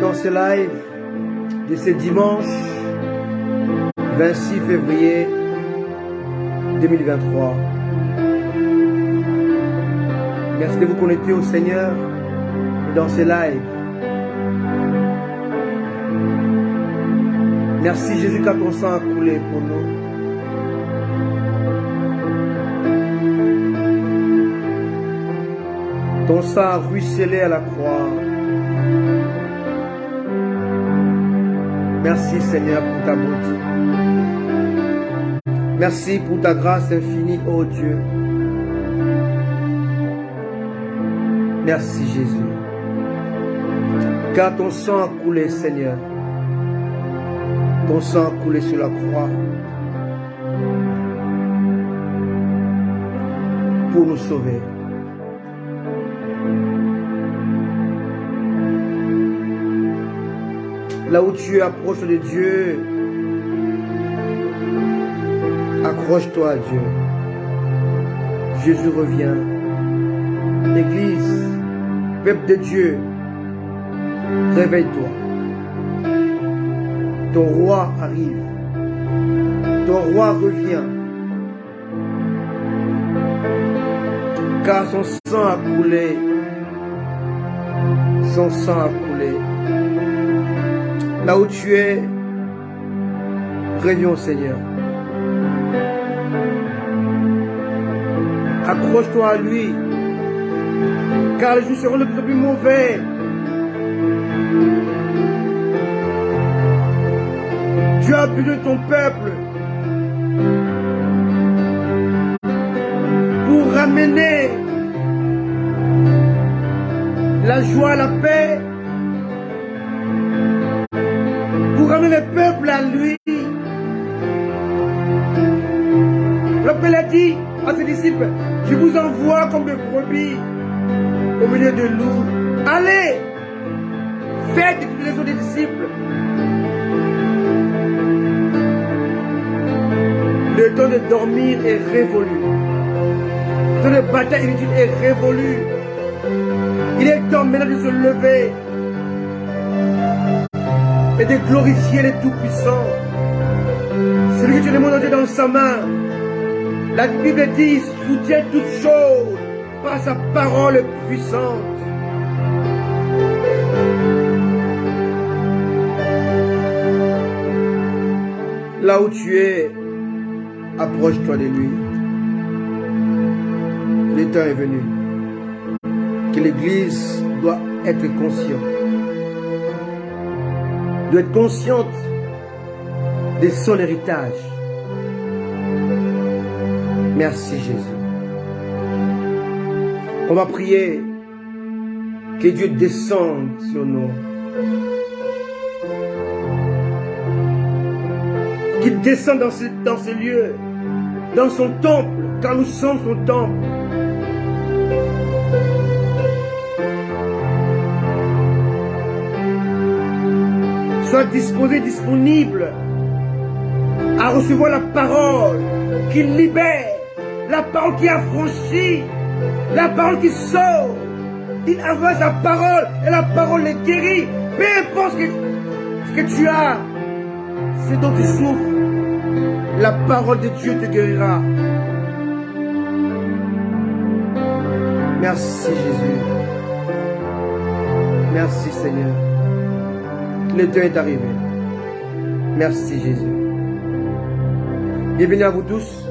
dans ce live de ce dimanche 26 février 2023. Merci de vous connecter au Seigneur dans ce live. Merci Jésus car ton sang a coulé pour nous. Ton sang a ruisselé à la croix. Merci Seigneur pour ta beauté. Merci pour ta grâce infinie, ô Dieu. Merci Jésus. Car ton sang a coulé, Seigneur. Ton sang a coulé sur la croix pour nous sauver. Là où tu es, approche de Dieu. Accroche-toi à Dieu. Jésus revient. Église, peuple de Dieu, réveille-toi. Ton roi arrive. Ton roi revient. Car son sang a coulé. Son sang a coulé. Là où tu es, reviens au Seigneur. Accroche-toi à lui. Car les jours seront de plus en plus mauvais. Dieu a besoin de ton peuple pour ramener la joie, la paix, pour ramener le peuple à lui. Le Père a dit à ses disciples, je vous envoie comme des brebis au milieu de loups. Allez, faites les autres disciples. Le temps de dormir est révolu. Le temps de bataille inutile est révolu. Il est temps maintenant de se lever et de glorifier les Tout-Puissants. Celui que tu demandes dans sa main. La Bible dit, soutient toutes choses par sa parole puissante. Là où tu es, approche-toi de lui. Le temps est venu que l'Église doit être consciente. Doit être consciente de son héritage. Merci Jésus. On va prier que Dieu descende sur nous. Qu'il descende dans ce lieu, dans son temple, car nous sommes son temple. Sois disposé, disponible à recevoir la parole qui libère, la parole qui affranchit, la parole qui sauve. Il envoie sa parole et la parole les guérit. Peu importe ce que tu as, c'est dont tu souffres, la parole de Dieu te guérira. Merci Jésus. Merci Seigneur. Le temps est arrivé. Merci Jésus. Bienvenue à vous tous,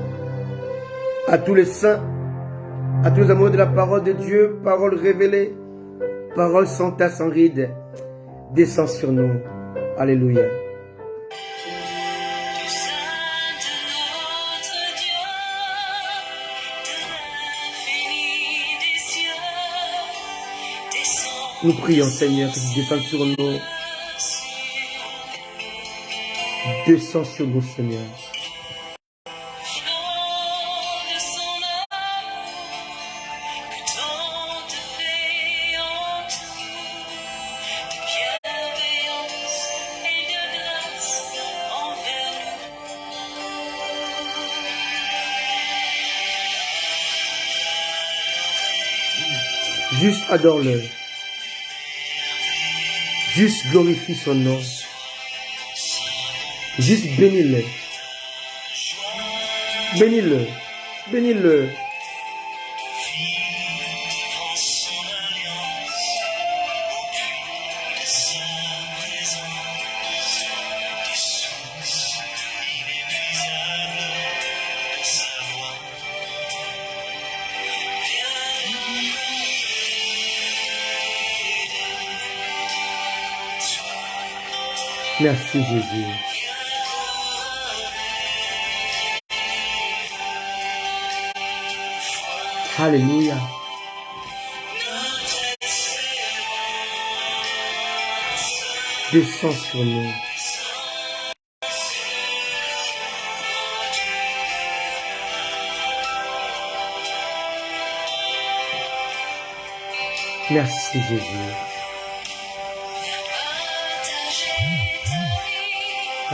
à tous les saints, à tous les amoureux de la parole de Dieu, parole révélée, parole sans tache, sans ride, descend sur nous. Alléluia. Nous prions, Seigneur, que tu descendes sur nous. Descends sur nous, Seigneur. Juste adore-le. Juste glorifie son nom. Juste bénis-le. Bénis-le. Bénis-le. Merci Jésus. Alléluia. Descends sur nous. Merci Jésus.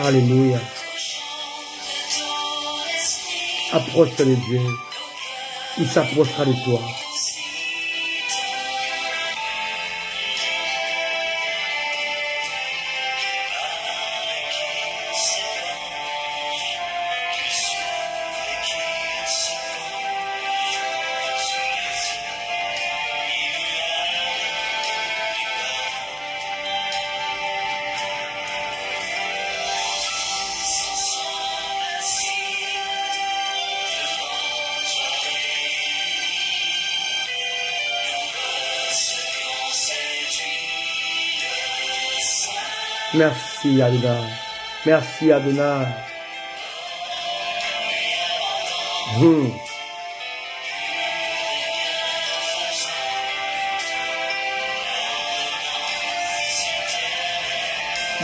Alléluia. Approche-toi de Dieu. Il s'approchera de toi. Merci Adonai. Merci Adonai.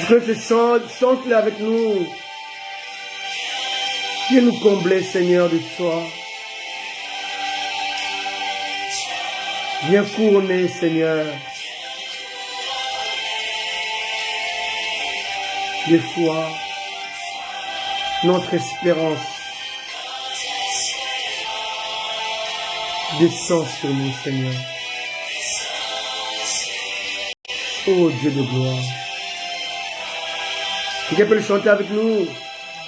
Que ce chante-le avec nous. Viens nous combler, Seigneur, de toi. Viens couronner, Seigneur, de foi, notre espérance. Descends sur nous, Seigneur. Ô Dieu de gloire. Quelqu'un peut le chanter avec nous.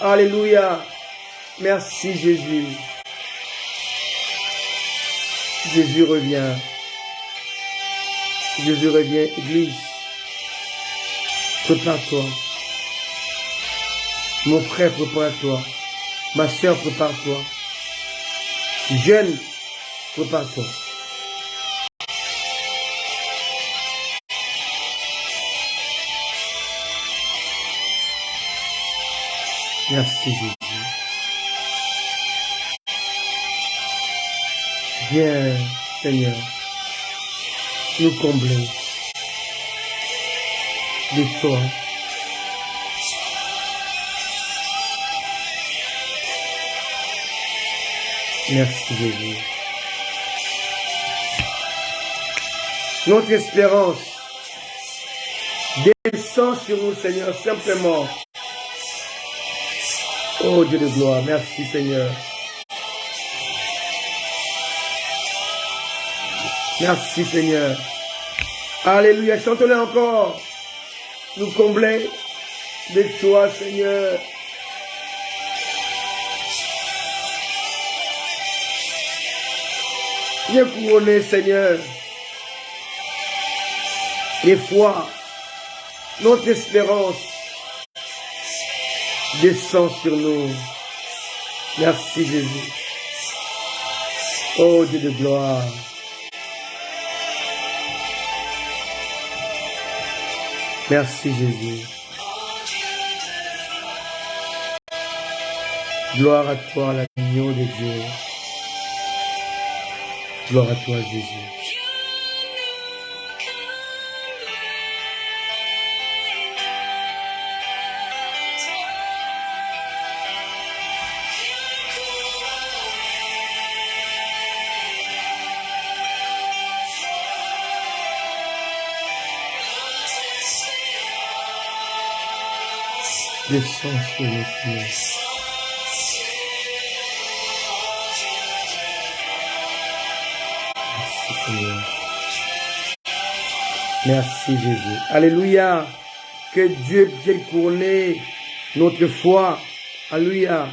Alléluia. Merci Jésus. Jésus revient. Jésus revient, Église. Prépare-toi. Mon frère, prépare-toi. Ma soeur, prépare-toi. Jeune, prépare-toi. Merci Jésus. Viens, Seigneur, nous combler de toi. Merci Jésus. Notre espérance descend sur nous, Seigneur, simplement. Oh Dieu de gloire, merci Seigneur. Merci Seigneur. Alléluia, chantons-le encore. Nous combler de toi, Seigneur. Viens couronner, Seigneur. Et foi, notre espérance descend sur nous. Merci Jésus. Oh Dieu de gloire. Merci Jésus. Gloire à toi, l'agneau de Dieu. Gloire à toi, Jésus. Descends sur nos pieds. Merci Seigneur. Merci Jésus. Alléluia. Que Dieu vienne couronner notre foi. Alléluia.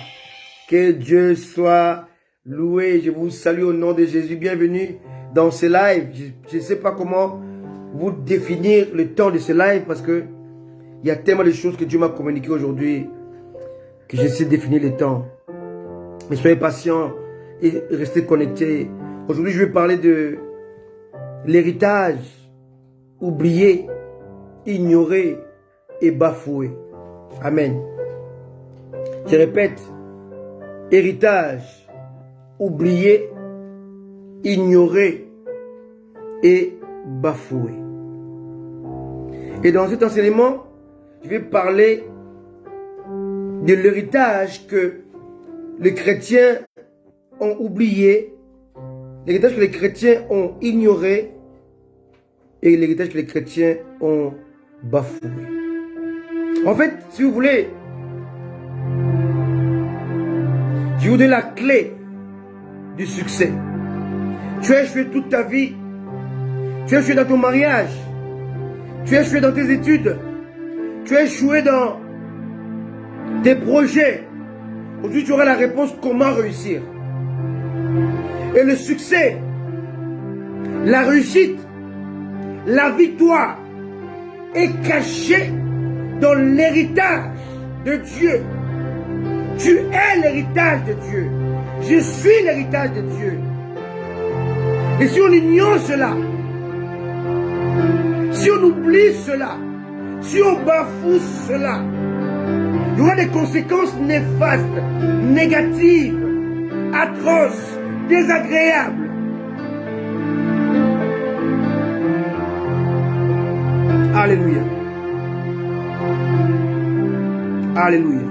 Que Dieu soit loué. Je vous salue au nom de Jésus. Bienvenue dans ce live. Je ne sais pas comment vous définir le temps de ce live parce que il y a tellement de choses que Dieu m'a communiquées aujourd'hui que j'essaie de définir le temps. Mais soyez patients et restez connectés. Aujourd'hui, je vais parler de l'héritage oublié, ignoré et bafoué. Amen. Je répète, héritage oublié, ignoré et bafoué. Et dans cet enseignement, je vais parler de l'héritage que les chrétiens ont oublié, l'héritage que les chrétiens ont ignoré et l'héritage que les chrétiens ont bafoué. En fait, si vous voulez, je vous donne la clé du succès. Tu as échoué toute ta vie. Tu as échoué dans ton mariage. Tu as échoué dans tes études. Tu as échoué dans tes projets. Aujourd'hui, tu auras la réponse comment réussir. Et le succès, la réussite, la victoire est cachée dans l'héritage de Dieu. Tu es l'héritage de Dieu. Je suis l'héritage de Dieu. Et si on ignore cela, si on oublie cela, si on bafoue cela, il y aura des conséquences néfastes, négatives, atroces, désagréables. Alléluia. Alléluia.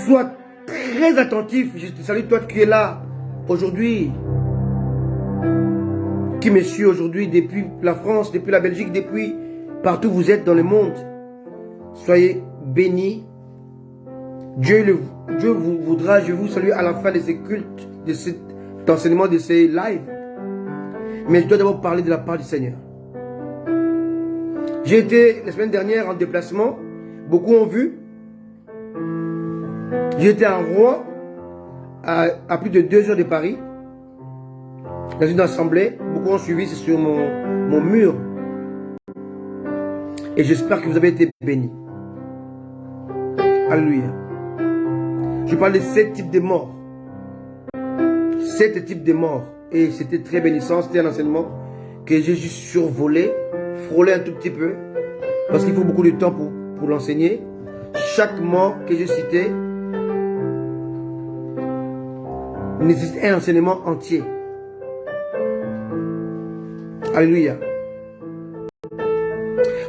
Sois très attentif. Je te salue toi qui es là aujourd'hui, qui me suit aujourd'hui depuis la France, depuis la Belgique, depuis partout où vous êtes dans le monde. Soyez bénis. Dieu vous voudra, je vous salue à la fin de ces cultes, de cet enseignement, de ces lives. Mais je dois d'abord parler de la part du Seigneur. J'ai été la semaine dernière en déplacement. Beaucoup ont vu. J'ai été en Rouen, à plus de 2 heures de Paris, dans une assemblée. Beaucoup ont suivi, c'est sur mon mur. Et j'espère que vous avez été bénis. Alléluia. Je parle de 7 types de morts. 7 types de morts. Et c'était très bénissant. C'était un enseignement que j'ai juste survolé, frôlé un tout petit peu. Parce qu'il faut beaucoup de temps pour l'enseigner. Chaque mort que j'ai cité nécessite un enseignement entier. Alléluia.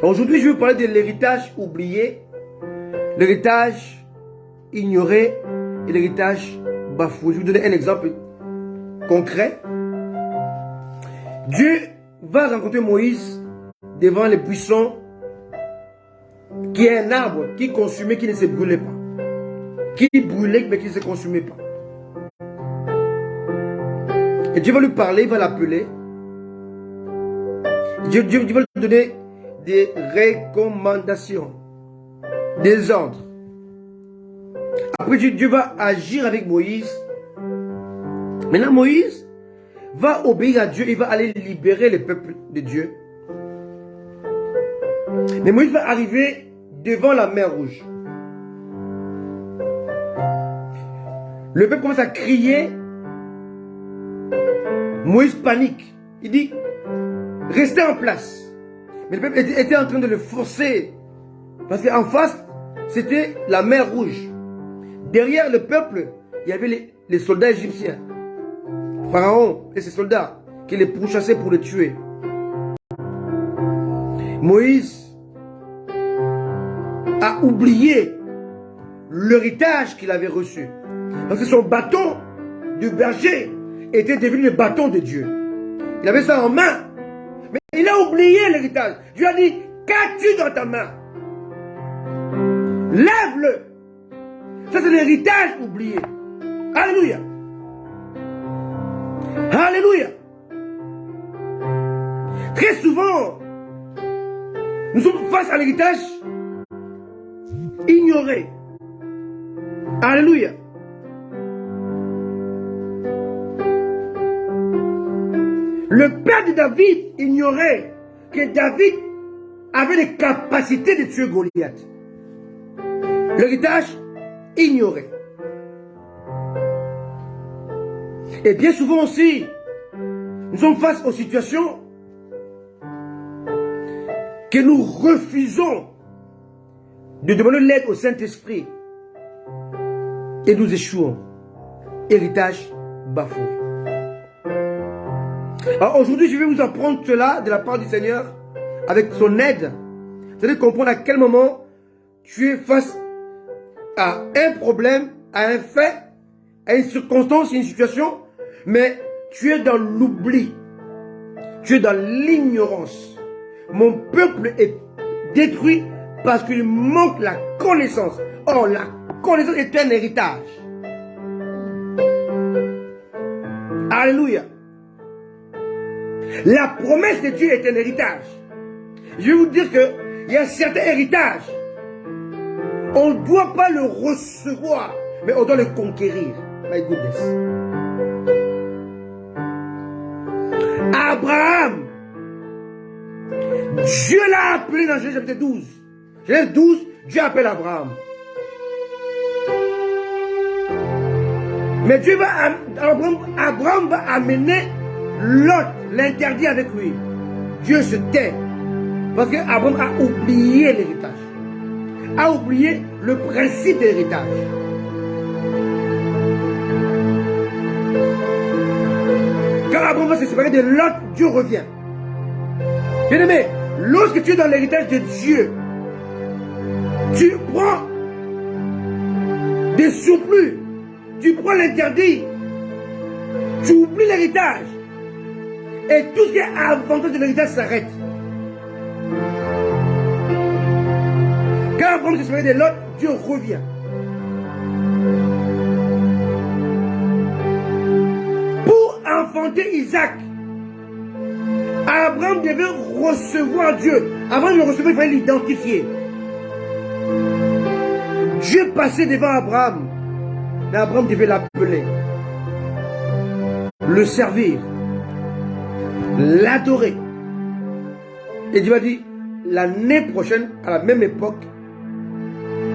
Aujourd'hui, je vais vous parler de l'héritage oublié, l'héritage ignoré et l'héritage bafoué. Je vais vous donner un exemple concret. Dieu va rencontrer Moïse devant les buissons, qui est un arbre qui consumait, qui ne se brûlait pas. Qui brûlait, mais qui ne se consumait pas. Et Dieu va lui parler, il va l'appeler. Dieu va lui donner des recommandations, des ordres. Après, Dieu va agir avec Moïse. Maintenant, Moïse va obéir à Dieu, il va aller libérer le peuple de Dieu. Mais Moïse va arriver devant la mer Rouge. Le peuple commence à crier. Moïse panique. Il dit, restez en place. Mais le peuple était en train de le forcer. Parce qu'en face, c'était la mer Rouge. Derrière le peuple, il y avait les soldats égyptiens. Pharaon et ses soldats qui les pourchassaient pour les tuer. Moïse a oublié l'héritage qu'il avait reçu. Parce que son bâton de berger était devenu le bâton de Dieu. Il avait ça en main. Mais il a oublié l'héritage. Dieu a dit, qu'as-tu dans ta main? Lève-le. Ça c'est l'héritage oublié. Alléluia. Alléluia. Très souvent, nous sommes face à l'héritage ignoré. Alléluia. Le père de David ignorait que David avait les capacités de tuer Goliath. L'héritage ignoré. Et bien souvent aussi, nous sommes face aux situations que nous refusons de demander l'aide au Saint-Esprit. Et nous échouons. Héritage bafoué. Alors aujourd'hui, je vais vous apprendre cela de la part du Seigneur avec son aide. Vous allez comprendre à quel moment tu es face à un problème, à un fait, à une circonstance, une situation, mais tu es dans l'oubli. Tu es dans l'ignorance. Mon peuple est détruit parce qu'il manque la connaissance. Or, la connaissance est un héritage. Alléluia. La promesse de Dieu est un héritage. Je vais vous dire qu'il y a certains héritages. On ne doit pas le recevoir, mais on doit le conquérir. My goodness. Abraham, Dieu l'a appelé dans Genèse chapitre 12. Genèse 12, Dieu appelle Abraham. Mais Abraham va amener Lot, l'interdit avec lui. Dieu se tait. Parce qu'Abraham a oublié l'héritage. A oublié le principe de l'héritage. Quand Abraham va se séparer de Lot, Dieu revient. Bien-aimé, lorsque tu es dans l'héritage de Dieu, tu prends des surplus, tu prends l'interdit, tu oublies l'héritage. Et tout ce qui est avantage de l'héritage s'arrête. Quand Abraham se séparait de Lot, Dieu revient. Pour enfanter Isaac, Abraham devait recevoir Dieu. Avant de le recevoir, il fallait l'identifier. Dieu passait devant Abraham, mais Abraham devait l'appeler, le servir, l'adorer. Et Dieu a dit, l'année prochaine, à la même époque,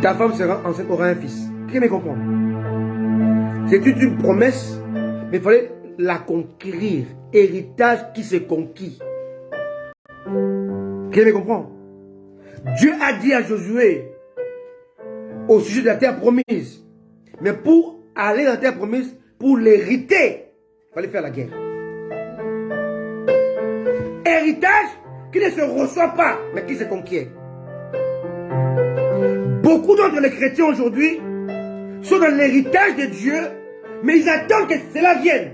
ta femme sera enceinte, aura un fils. Qui me comprend? C'est une promesse, mais il fallait la conquérir. Héritage qui se conquit. Qui me comprend? Dieu a dit à Josué au sujet de la terre promise. Mais pour aller dans la terre promise, pour l'hériter, il fallait faire la guerre. Héritage qui ne se reçoit pas, mais qui se conquiert. Beaucoup d'entre les chrétiens aujourd'hui sont dans l'héritage de Dieu, mais ils attendent que cela vienne.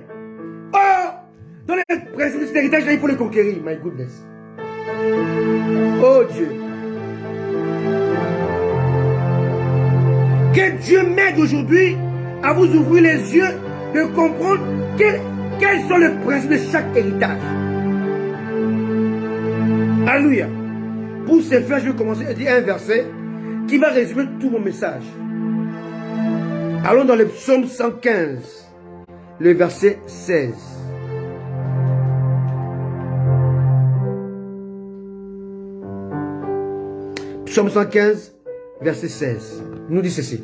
Or, dans les principes de cet héritage-là, il faut le conquérir. My goodness. Oh Dieu. Que Dieu m'aide aujourd'hui à vous ouvrir les yeux, de comprendre quels sont les principes de chaque héritage. Alléluia. Pour ce faire, je vais commencer à dire un verset qui va résumer tout mon message. Allons dans le psaume 115, le verset 16. Psaume 115, verset 16. Nous dit ceci.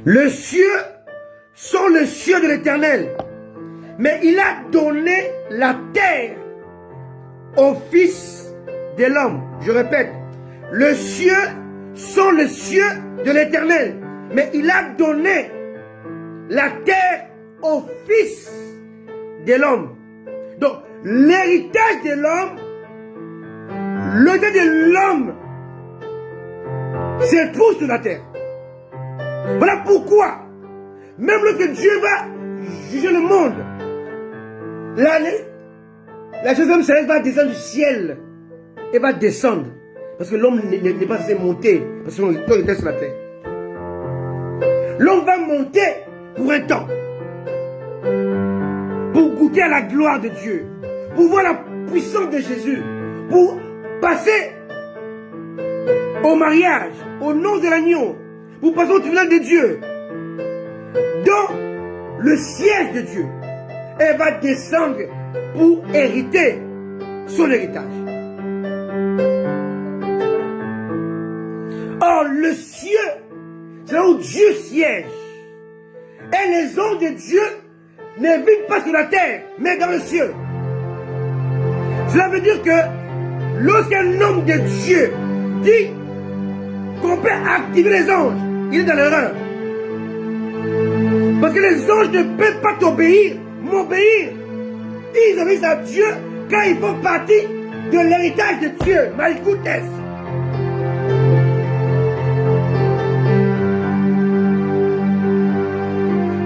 Le cieux sont les cieux de l'Éternel, mais il a donné la terre au Fils de l'homme. Je répète, les cieux sont les cieux de l'Éternel, mais il a donné la terre au Fils de l'homme. Donc, l'héritage de l'homme, l'héritage de l'homme se trouve sur la terre. Voilà pourquoi, même lorsque Dieu va juger le monde, la chose céleste va descendre du ciel et va descendre. Parce que l'homme n'est pas censé monter, parce que son était sur la terre. L'homme va monter pour un temps, pour goûter à la gloire de Dieu, pour voir la puissance de Jésus pour passer au mariage, au nom de l'agneau, pour passer au tribunal de Dieu, dans le siège de Dieu. Elle va descendre pour hériter son héritage. Or, le ciel, c'est là où Dieu siège. Et les anges de Dieu ne vivent pas sur la terre, mais dans le ciel. Cela veut dire que lorsqu'un homme de Dieu dit qu'on peut activer les anges, il est dans l'erreur. Parce que les anges ne peuvent pas t'obéir, m'obéir. Ils obéissent à Dieu quand ils font partie de l'héritage de Dieu. My goodness.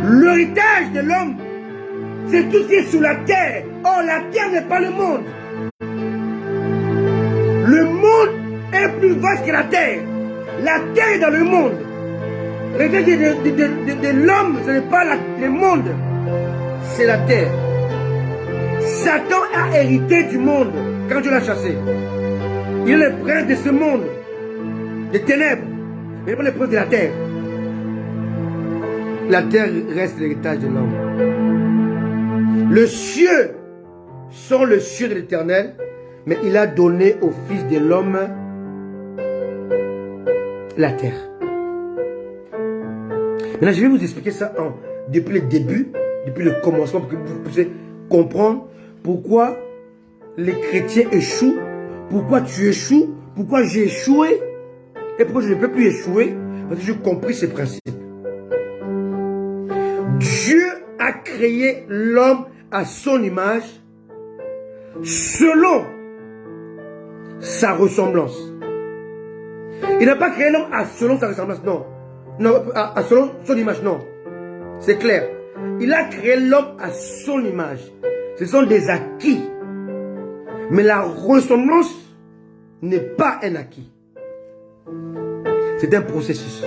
L'héritage de l'homme, c'est tout ce qui est sous la terre. Or, la terre n'est pas le monde. Le monde est plus vaste que la terre. La terre est dans le monde. L'héritage de l'homme, ce n'est pas le monde, c'est la terre. Satan a hérité du monde quand Dieu l'a chassé. Il est le prince de ce monde, des ténèbres, mais il n'est pas le prince de la terre. La terre reste l'héritage de l'homme. Le cieux sont le cieux de l'Éternel, mais il a donné au Fils de l'homme la terre. Maintenant, je vais vous expliquer ça depuis le début, depuis le commencement, pour que vous puissiez comprendre pourquoi les chrétiens échouent, pourquoi tu échoues, pourquoi j'ai échoué, et pourquoi je ne peux plus échouer, parce que j'ai compris ces principes. Dieu a créé l'homme à son image, selon sa ressemblance. Il n'a pas créé l'homme selon sa ressemblance, non. Non, selon son image, non. C'est clair. Il a créé l'homme à son image. Ce sont des acquis. Mais la ressemblance n'est pas un acquis. C'est un processus.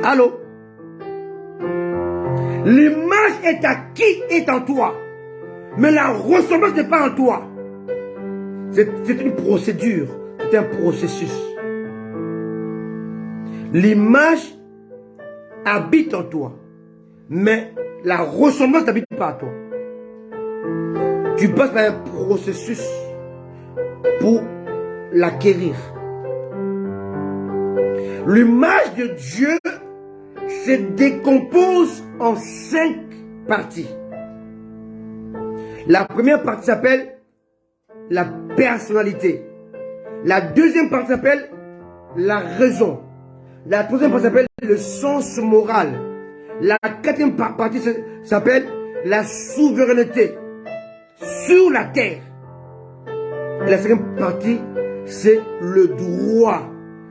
Allô? L'image est acquis, est en toi. Mais la ressemblance n'est pas en toi. C'est une procédure. C'est un processus. L'image habite en toi. Mais la ressemblance n'habite pas en toi. Tu passes par un processus pour l'acquérir. L'image de Dieu se décompose en 5 parties. La première partie s'appelle la personnalité. La deuxième partie s'appelle la raison. La troisième partie s'appelle le sens moral. La quatrième partie s'appelle la souveraineté sur la terre. Et la cinquième partie, c'est le droit,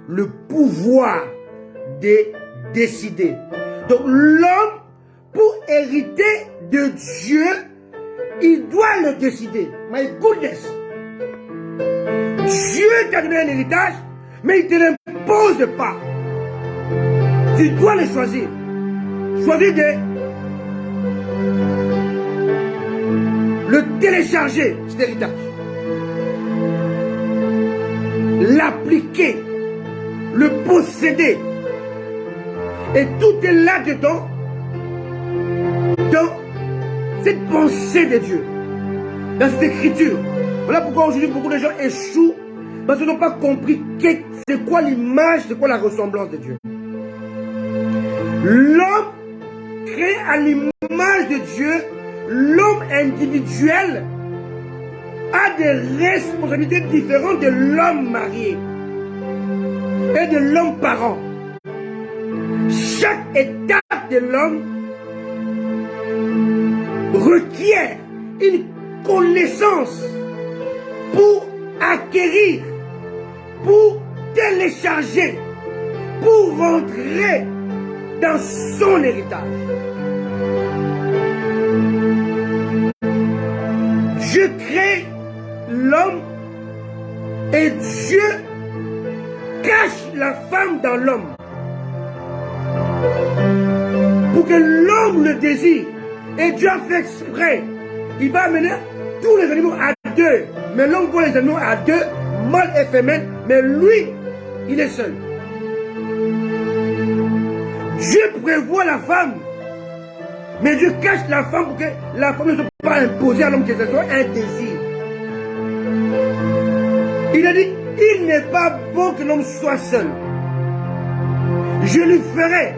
le pouvoir de décider. Donc l'homme, pour hériter de Dieu, il doit le décider. My goodness. Dieu t'a donné un héritage, mais il ne te l'impose pas. Tu dois le choisir. Choisis de le télécharger, cet héritage. L'appliquer. Le posséder. Et tout est là-dedans, dans cette pensée de Dieu, dans cette écriture. Voilà pourquoi aujourd'hui beaucoup de gens échouent, parce qu'ils n'ont pas compris c'est quoi l'image, c'est quoi la ressemblance de Dieu. L'homme créé à l'image de Dieu, l'homme individuel a des responsabilités différentes de l'homme marié et de l'homme parent. Chaque étape de l'homme requiert une connaissance pour acquérir, pour télécharger, pour rentrer dans son héritage. Dieu crée l'homme et Dieu cache la femme dans l'homme pour que l'homme le désire. Et Dieu a fait exprès. Il va amener tous les animaux à deux. Mais l'homme voit les animaux à deux, mâle et femelle, mais lui, il est seul. Dieu prévoit la femme. Mais Dieu cache la femme pour que la femme ne soit pas imposée à l'homme, que ce soit un désir. Il a dit, il n'est pas bon que l'homme soit seul. Je lui ferai.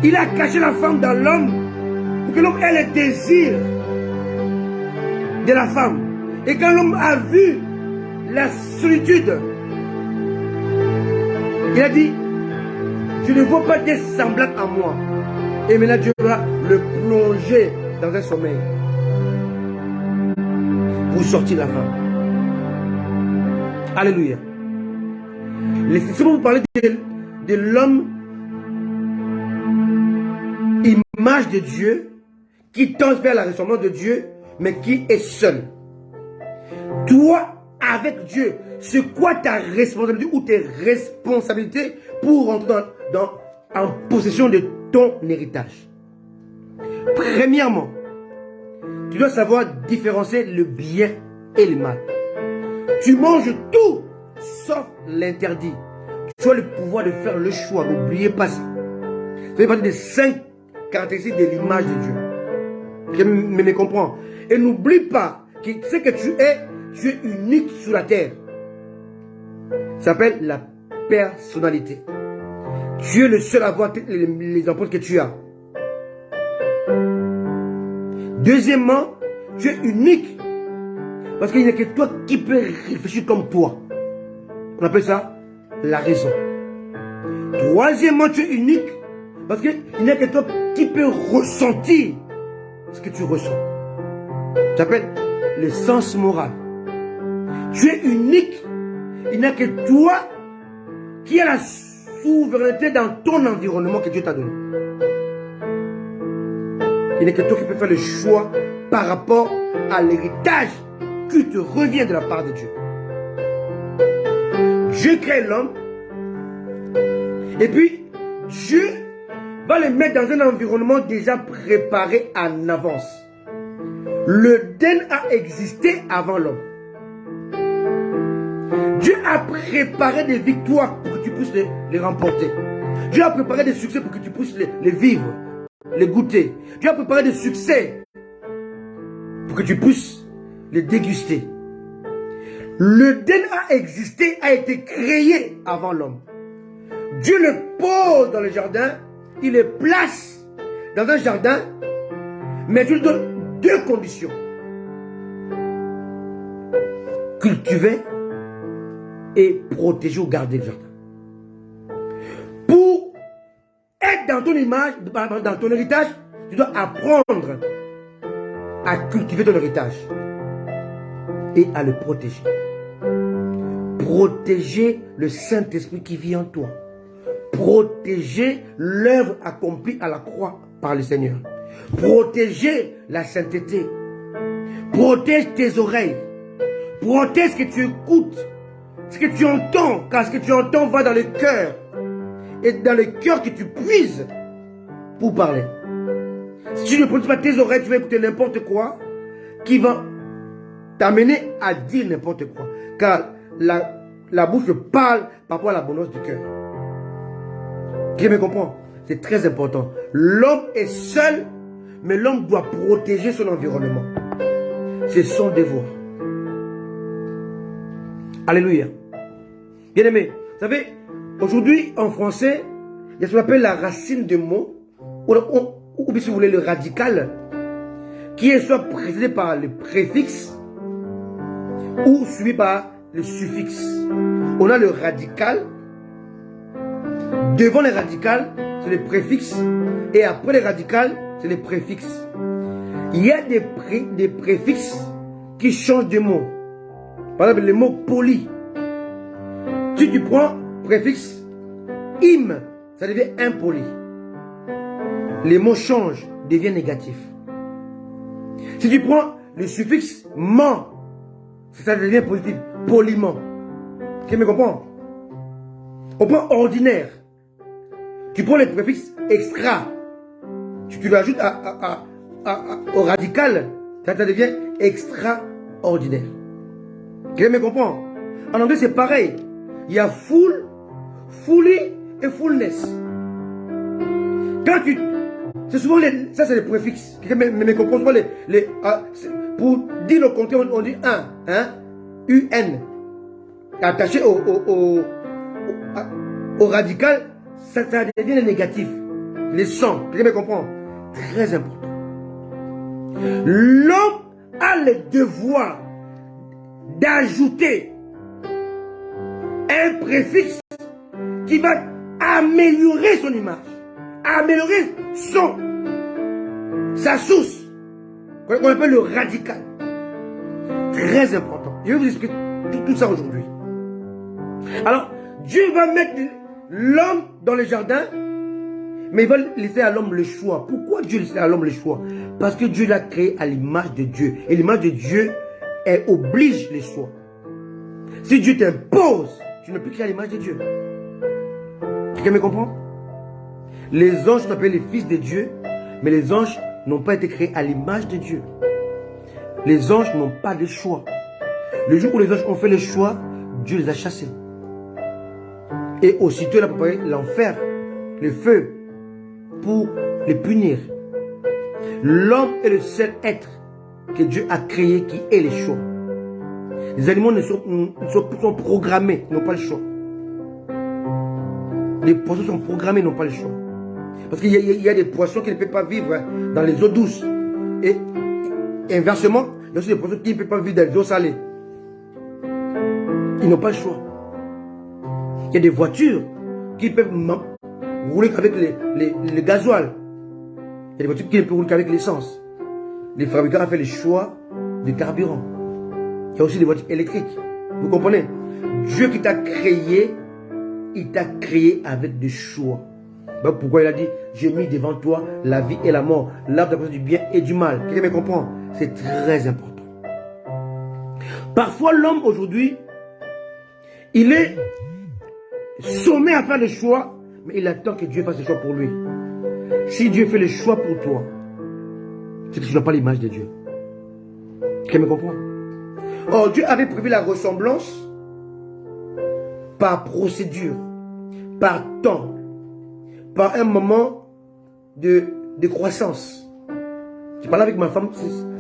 Il a caché la femme dans l'homme pour que l'homme ait le désir de la femme. Et quand l'homme a vu la solitude, il a dit, je ne vois pas des semblables à moi. Et maintenant Dieu va le plonger dans un sommeil pour sortir la femme. Alléluia. Laissez-moi vous parler de l'homme, image de Dieu, qui tend vers la ressemblance de Dieu, mais qui est seul. Toi, avec Dieu, c'est quoi ta responsabilité ou tes responsabilités pour rentrer en possession de ton héritage? Premièrement, tu dois savoir différencier le bien et le mal. Tu manges tout sauf l'interdit. Tu as le pouvoir de faire le choix. N'oubliez pas ça. Ça fait partie des 5 caractéristiques de l'image de Dieu. Je me comprends. Et n'oublie pas que ce que tu es unique sur la terre. Ça s'appelle la personnalité. Tu es le seul à avoir les empreintes que tu as. Deuxièmement, tu es unique. Parce qu'il n'y a que toi qui peux réfléchir comme toi. On appelle ça la raison. Troisièmement, tu es unique. Parce qu'il n'y a que toi qui peux ressentir ce que tu ressens. Ça s'appelle le sens moral. Tu es unique. Il n'y a que toi qui as la souveraineté dans ton environnement que Dieu t'a donné. Il n'y a que toi qui peux faire le choix par rapport à l'héritage qui te revient de la part de Dieu. Dieu crée l'homme et puis Dieu va le mettre dans un environnement déjà préparé en avance. Le Den a existé avant l'homme. Dieu a préparé des victoires pour que tu puisses les remporter. Dieu a préparé des succès pour que tu puisses les vivre, les goûter. Dieu a préparé des succès pour que tu puisses les déguster. Le Den a existé, a été créé avant l'homme. Dieu le pose dans le jardin, il le place dans un jardin, mais Dieu lui donne 2 conditions. Cultiver et protéger ou garder le jardin. Pour être dans ton image, dans ton héritage, tu dois apprendre à cultiver ton héritage et à le protéger. Protéger le Saint-Esprit qui vit en toi. Protéger l'œuvre accomplie à la croix par le Seigneur. Protéger la sainteté. Protège tes oreilles. Protège ce que tu écoutes. Ce que tu entends. Car ce que tu entends va dans le cœur. Et dans le cœur que tu puises pour parler. Si tu ne protèges pas tes oreilles, tu vas écouter n'importe quoi qui va t'amener à dire n'importe quoi. Car la bouche parle par rapport à l'abondance du cœur. Qui me comprend? C'est très important. L'homme est seul, mais l'homme doit protéger son environnement. C'est son devoir. Alléluia. Bien aimé, vous savez, aujourd'hui en français, il y a ce qu'on appelle la racine de mots, ou si vous voulez le radical, qui est soit précédé par le préfixe, ou suivi par le suffixe. On a le radical. Devant les radicales, c'est le préfixe. Et après les radicales, c'est les préfixes. Il y a des préfixes qui changent de mot. Par exemple, le mot poli. Si tu prends préfixe im, ça devient impoli. Les mots changent, deviennent négatifs. Si tu prends le suffixe ment, ça devient positif, poliment. Tu me comprends? On prend ordinaire. Tu prends les préfixes extra. Tu l'ajoutes au radical, ça devient extraordinaire. Quelqu'un me comprend? En anglais, c'est pareil. Il y a full, fully et fullness. Quand tu... C'est souvent les... Ça, c'est les préfixes. Quelqu'un me comprend souvent pour dire le contraire, on dit un. Hein? UN. Attaché au radical, ça devient le négatif. Les sons. Quelqu'un me comprend? Très important. L'homme a le devoir d'ajouter un préfixe qui va améliorer son image, améliorer sa source, qu'on appelle le radical. Très important. Je vais vous expliquer tout ça aujourd'hui. Alors, Dieu va mettre l'homme dans le jardin, mais il va laisser à l'homme le choix. Pourquoi Dieu laisse à l'homme le choix? Parce que Dieu l'a créé à l'image de Dieu. Et l'image de Dieu, elle oblige les choix. Si Dieu t'impose, tu ne peux créer à l'image de Dieu. Quelqu'un me comprend? Les anges sont appelés les fils de Dieu, mais les anges n'ont pas été créés à l'image de Dieu. Les anges n'ont pas de choix. Le jour où les anges ont fait le choix, Dieu les a chassés. Et aussitôt, il a préparé l'enfer, le feu, pour les punir. L'homme est le seul être que Dieu a créé qui ait les choix. Les animaux sont programmés, ils n'ont pas le choix. Les poissons sont programmés, ils n'ont pas le choix. Parce qu'il y a des poissons qui ne peuvent pas vivre dans les eaux douces. Et inversement, il y a aussi des poissons qui ne peuvent pas vivre dans les eaux salées. Ils n'ont pas le choix. Il y a des voitures qui peuvent rouler qu'avec le gasoil. Il y a des voitures qui ne peuvent rouler qu'avec l'essence. Les fabricants ont fait le choix du carburant. Il y a aussi des voitures électriques. Vous comprenez? Dieu qui t'a créé, il t'a créé avec des choix. Donc pourquoi il a dit, j'ai mis devant toi la vie et la mort, l'arbre de du bien et du mal. Quelqu'un me comprend? C'est très important. Parfois l'homme aujourd'hui, il est sommé à faire le choix, mais il attend que Dieu fasse le choix pour lui. Si Dieu fait le choix pour toi, c'est que tu n'as pas l'image de Dieu. Quelqu'un me comprend? Or, Dieu avait prévu la ressemblance par procédure, par temps, par un moment de croissance. Je parlais avec ma femme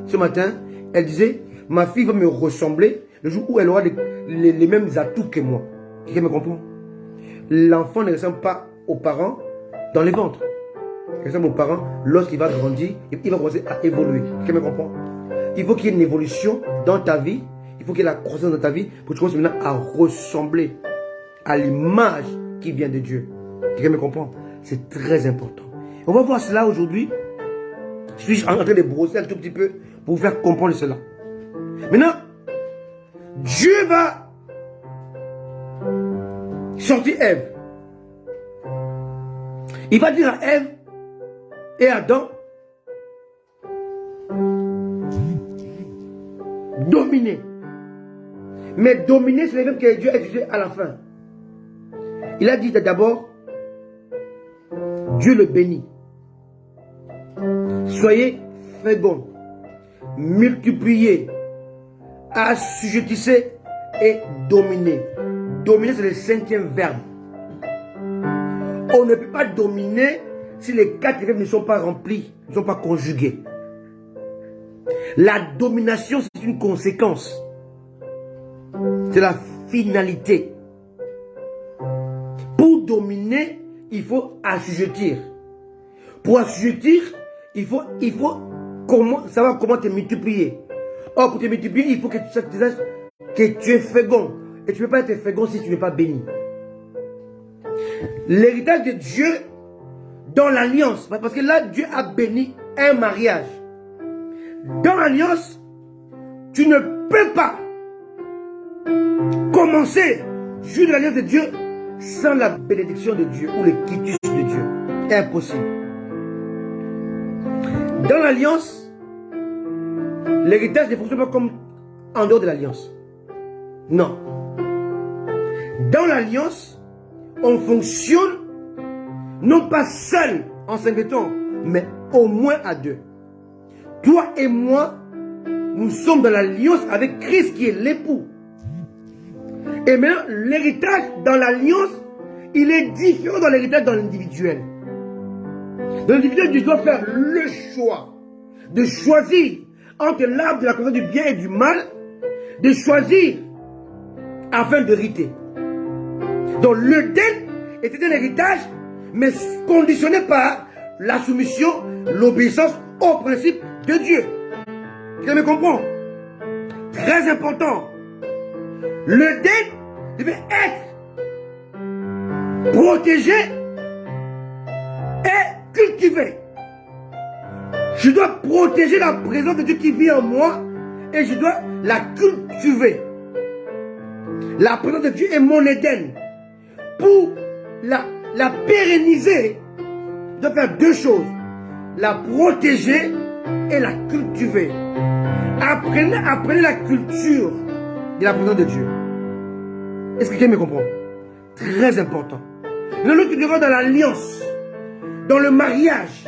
ce matin, elle disait, ma fille va me ressembler le jour où elle aura les mêmes atouts que moi. Quelqu'un me comprend? L'enfant ne ressemble pas aux parents dans les ventres. Il ressemble aux parents lorsqu'il va grandir, il va commencer à évoluer. Quelqu'un me comprend? Il faut qu'il y ait une évolution dans ta vie. Il faut qu'il y ait la croissance dans ta vie pour que tu commences maintenant à ressembler à l'image qui vient de Dieu. Quelqu'un me comprend? C'est très important. On va voir cela aujourd'hui. Je suis en train de brosser un tout petit peu pour vous faire comprendre cela. Maintenant, Dieu va sortir Ève. Il va dire à Ève et à Adam, dominer. Mais dominer, c'est le même que Dieu a utilisé à la fin. Il a dit d'abord, Dieu le bénit. Soyez féconds, multipliez, assujettissez et dominez. Dominer, c'est le 5e verbe. On ne peut pas dominer si les 4 verbes ne sont pas remplis, ne sont pas conjugués. La domination, c'est une conséquence. C'est la finalité. Pour dominer, il faut assujettir. Pour assujettir, il faut savoir comment te multiplier. Or, pour te multiplier, il faut que tu saches que tu es fécond. Et tu ne peux pas être fécond si tu n'es pas béni. L'héritage de Dieu dans l'alliance, parce que là, Dieu a béni un mariage. Dans l'alliance, tu ne peux pas commencer juste l'alliance de Dieu sans la bénédiction de Dieu ou le quitus de Dieu. Impossible. Dans l'alliance, l'héritage ne fonctionne pas comme en dehors de l'alliance. Non. Dans l'alliance, on fonctionne non pas seul en singleton, mais au moins à deux. Toi et moi, nous sommes dans l'alliance avec Christ qui est l'époux. Et maintenant, l'héritage dans l'alliance, il est différent dans l'héritage dans l'individuel. Dans l'individuel, tu dois faire le choix de choisir entre l'arbre de la connaissance du bien et du mal, de choisir afin d'hériter. Donc l'Éden était un héritage, mais conditionné par la soumission, l'obéissance au principe de Dieu. Tu me comprends? Très important. L'Éden devait être protégé et cultivé. Je dois protéger la présence de Dieu qui vit en moi et je dois la cultiver. La présence de Dieu est mon Éden. Pour la pérenniser, je dois faire deux choses. La protéger et la cultiver. Apprenez la culture de la présence de Dieu. Est-ce que quelqu'un me comprend? Très important. Nous qui devons dans l'alliance, dans le mariage,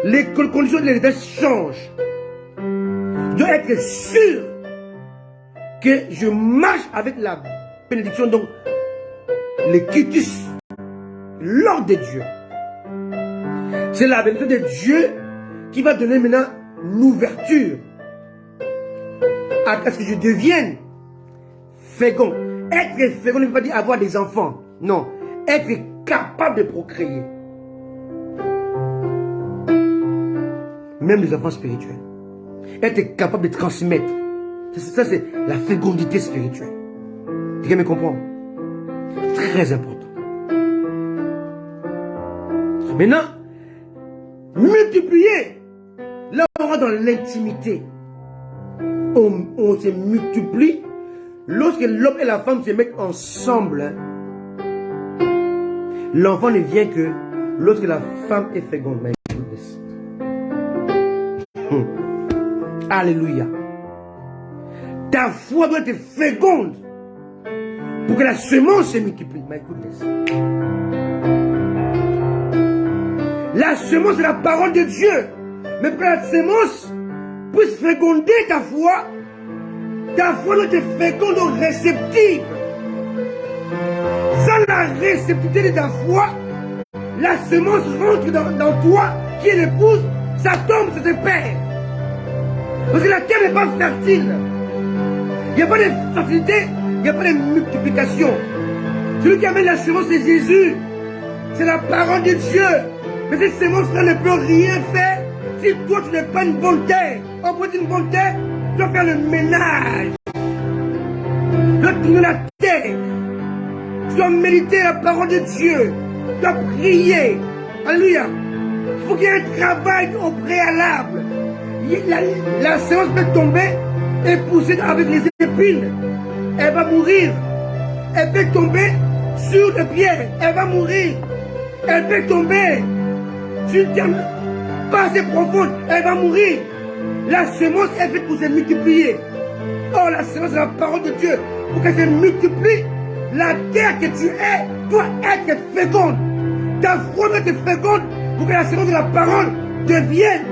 les conditions de l'héritage changent. Je dois être sûr que je marche avec la bénédiction, donc le quitus, l'ordre de Dieu. C'est la bénédiction de Dieu qui va donner maintenant l'ouverture à ce que je devienne fécond. Être fécond ne veut pas dire avoir des enfants. Non. Être capable de procréer. Même les enfants spirituels. Être capable de transmettre. Ça, c'est la fécondité spirituelle. Quelqu'un me comprend? Très important. Maintenant, multiplier. Là, on va dans l'intimité. On se multiplie. Lorsque l'homme et la femme se mettent ensemble, l'enfant ne vient que lorsque la femme est féconde. Alléluia. Ta foi doit être féconde pour que la semence se multiplie. My goodness. La semence est la parole de Dieu. Mais pour que la semence puisse féconder ta foi doit être féconde ou réceptive. Sans la réceptivité de ta foi, la semence rentre dans toi, qui est l'épouse, ça tombe, ça se perd. Parce que la terre n'est pas fertile. Il n'y a pas de fertilité, il n'y a pas de multiplication. Celui qui amène la semence, c'est Jésus. C'est la parole de Dieu. Mais cette semence-là ne peut rien faire si toi tu n'es pas une bonne terre. En pour être une bonne terre, tu dois faire le ménage. Tu dois tourner la terre. Tu dois méditer la parole de Dieu. Tu dois prier. Alléluia. Il faut qu'il y ait un travail au préalable. La semence peut tomber et pousser avec les épines. Elle va mourir. Elle peut tomber sur le pied. Elle va mourir. Elle peut tomber sur une terre pas assez profonde. Elle va mourir. La semence est faite pour se multiplier. Or, la semence, c'est la parole de Dieu. Pour qu'elle se multiplie, la terre que tu es doit être féconde. Ta foi doit être féconde pour que la semence de la parole devienne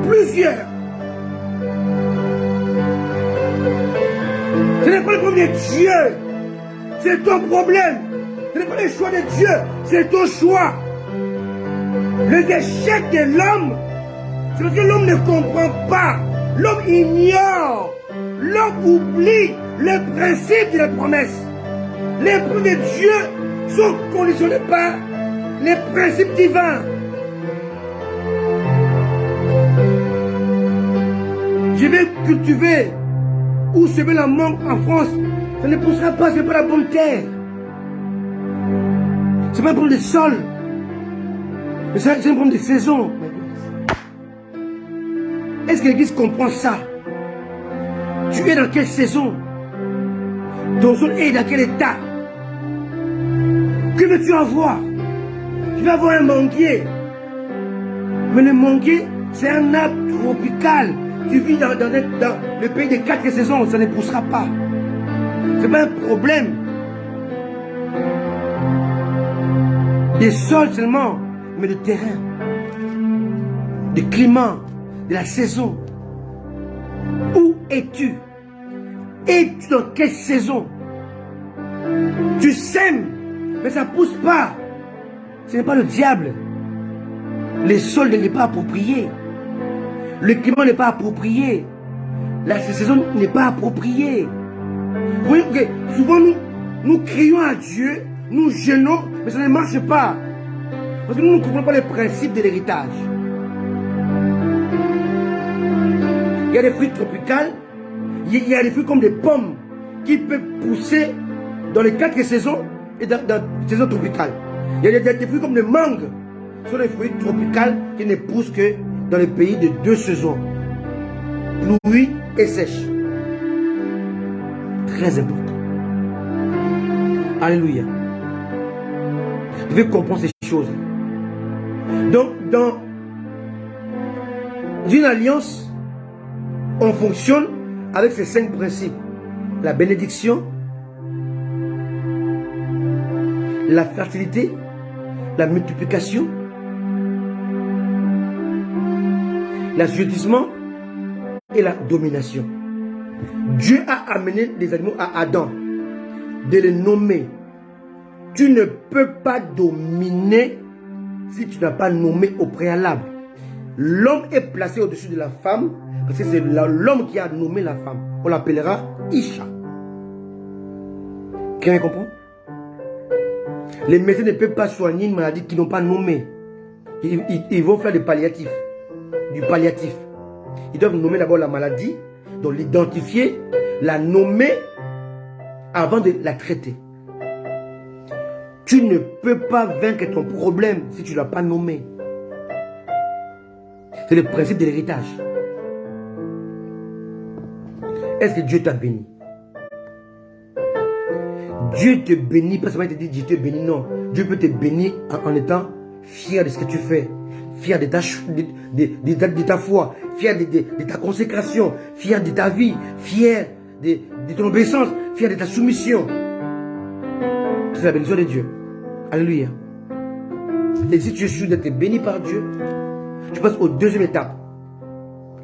plusieurs. Ce n'est pas le problème de Dieu. C'est ton problème. Ce n'est pas le choix de Dieu. C'est ton choix. Les échecs de l'homme, c'est parce que l'homme ne comprend pas. L'homme ignore. L'homme oublie le principe de la promesse. Les promesses de Dieu sont conditionnées par les principes divins. Je vais cultiver ou semer la mangue en France. Ça ne poussera pas, ce n'est pas la bonne terre. Ce n'est pas un problème de sol. C'est un problème de saison. Est-ce que l'Église comprend ça? Tu es dans quelle saison? Ton sol est dans quel état? Que veux-tu avoir? Tu vas avoir un manguier. Mais le manguier, c'est un arbre tropical. Tu vis dans le pays des 4 saisons, ça ne poussera pas. Ce n'est pas un problème des sols seulement, mais de terrain, du climat, de la saison. Où es-tu? Es-tu dans quelle saison? Tu sèmes, mais ça ne pousse pas. Ce n'est pas le diable. Les sols n'est pas approprié. Le climat n'est pas approprié. La saison n'est pas appropriée. Vous voyez que souvent nous crions à Dieu, nous jeûnons, mais ça ne marche pas. Parce que nous ne comprenons pas les principes de l'héritage. Il y a des fruits tropicaux, il y a des fruits comme des pommes qui peuvent pousser dans les 4 saisons et dans la saison tropicale. Il y a des fruits comme des mangues. Ce sont des fruits tropicaux qui ne poussent que dans les pays de 2 saisons. Pluie et sèche. Très important. Alléluia. Vous devez comprendre ces choses. Donc, dans une alliance, on fonctionne avec ces 5 principes. La bénédiction, la fertilité, la multiplication, l'assujettissement et la domination. Dieu a amené les animaux à Adam, de les nommer. Tu ne peux pas dominer si tu n'as pas nommé au préalable. L'homme est placé au-dessus de la femme parce que c'est l'homme qui a nommé la femme. On l'appellera Isha. Quelqu'un comprend? Les médecins ne peuvent pas soigner une maladie qu'ils n'ont pas nommée. Ils vont faire des palliatifs. Du palliatif. Ils doivent nommer d'abord la maladie, donc l'identifier, la nommer avant de la traiter. Tu ne peux pas vaincre ton problème si tu ne l'as pas nommé. C'est le principe de l'héritage. Est-ce que Dieu t'a béni? Dieu te bénit, pas seulement il te dit Dieu te bénit, non. Dieu peut te bénir en étant fier de ce que tu fais, fier de ta foi, fier de ta consécration, fier de ta vie, fier de ton obéissance, fier de ta soumission. C'est la bénédiction de Dieu. Alléluia. Et si tu es sûr d'être béni par Dieu, tu passes aux 2e étape.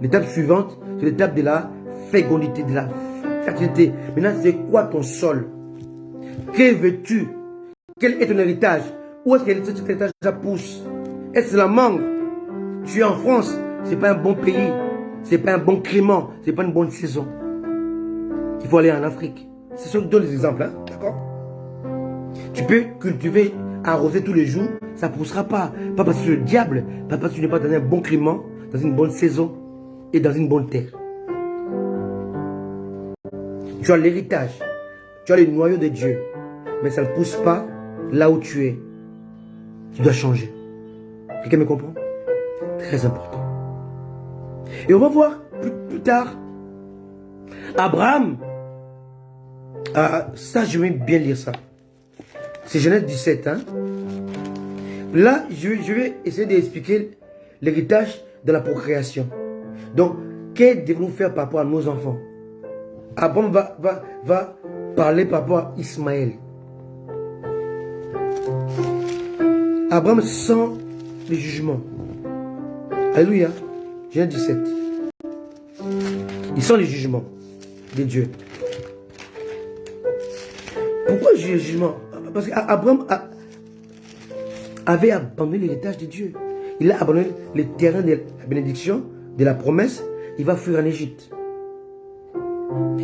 L'étape suivante, c'est l'étape de la fécondité, de la fertilité. Maintenant, c'est quoi ton sol? Que veux-tu? Quel est ton héritage? Où est-ce que cet héritage pousse? Est-ce la mangue? Tu es en France, ce n'est pas un bon pays, ce n'est pas un bon climat, ce n'est pas une bonne saison. Il faut aller en Afrique. C'est ce que je donne des exemples, hein? D'accord? Tu peux cultiver, arroser tous les jours, ça ne poussera pas. Pas parce que c'est le diable, pas parce que tu n'es pas dans un bon climat, dans une bonne saison et dans une bonne terre. Tu as l'héritage, tu as le noyau de Dieu, mais ça ne pousse pas là où tu es. Tu dois changer. Quelqu'un me comprend? Très important. Et on va voir plus tard. Abraham, ça je vais bien lire ça. C'est Genèse 17. Hein? Là, je vais essayer d'expliquer l'héritage de la procréation. Donc, qu'est-ce que devons-nous faire par rapport à nos enfants? Abraham va parler par rapport à Ismaël. Abraham sent le jugement. Alléluia. Genèse 17. Il sent le jugement de Dieu. Pourquoi le jugement? Parce qu'Abraham avait abandonné l'héritage de Dieu. Il a abandonné le terrain de la bénédiction, de la promesse. Il va fuir en Égypte.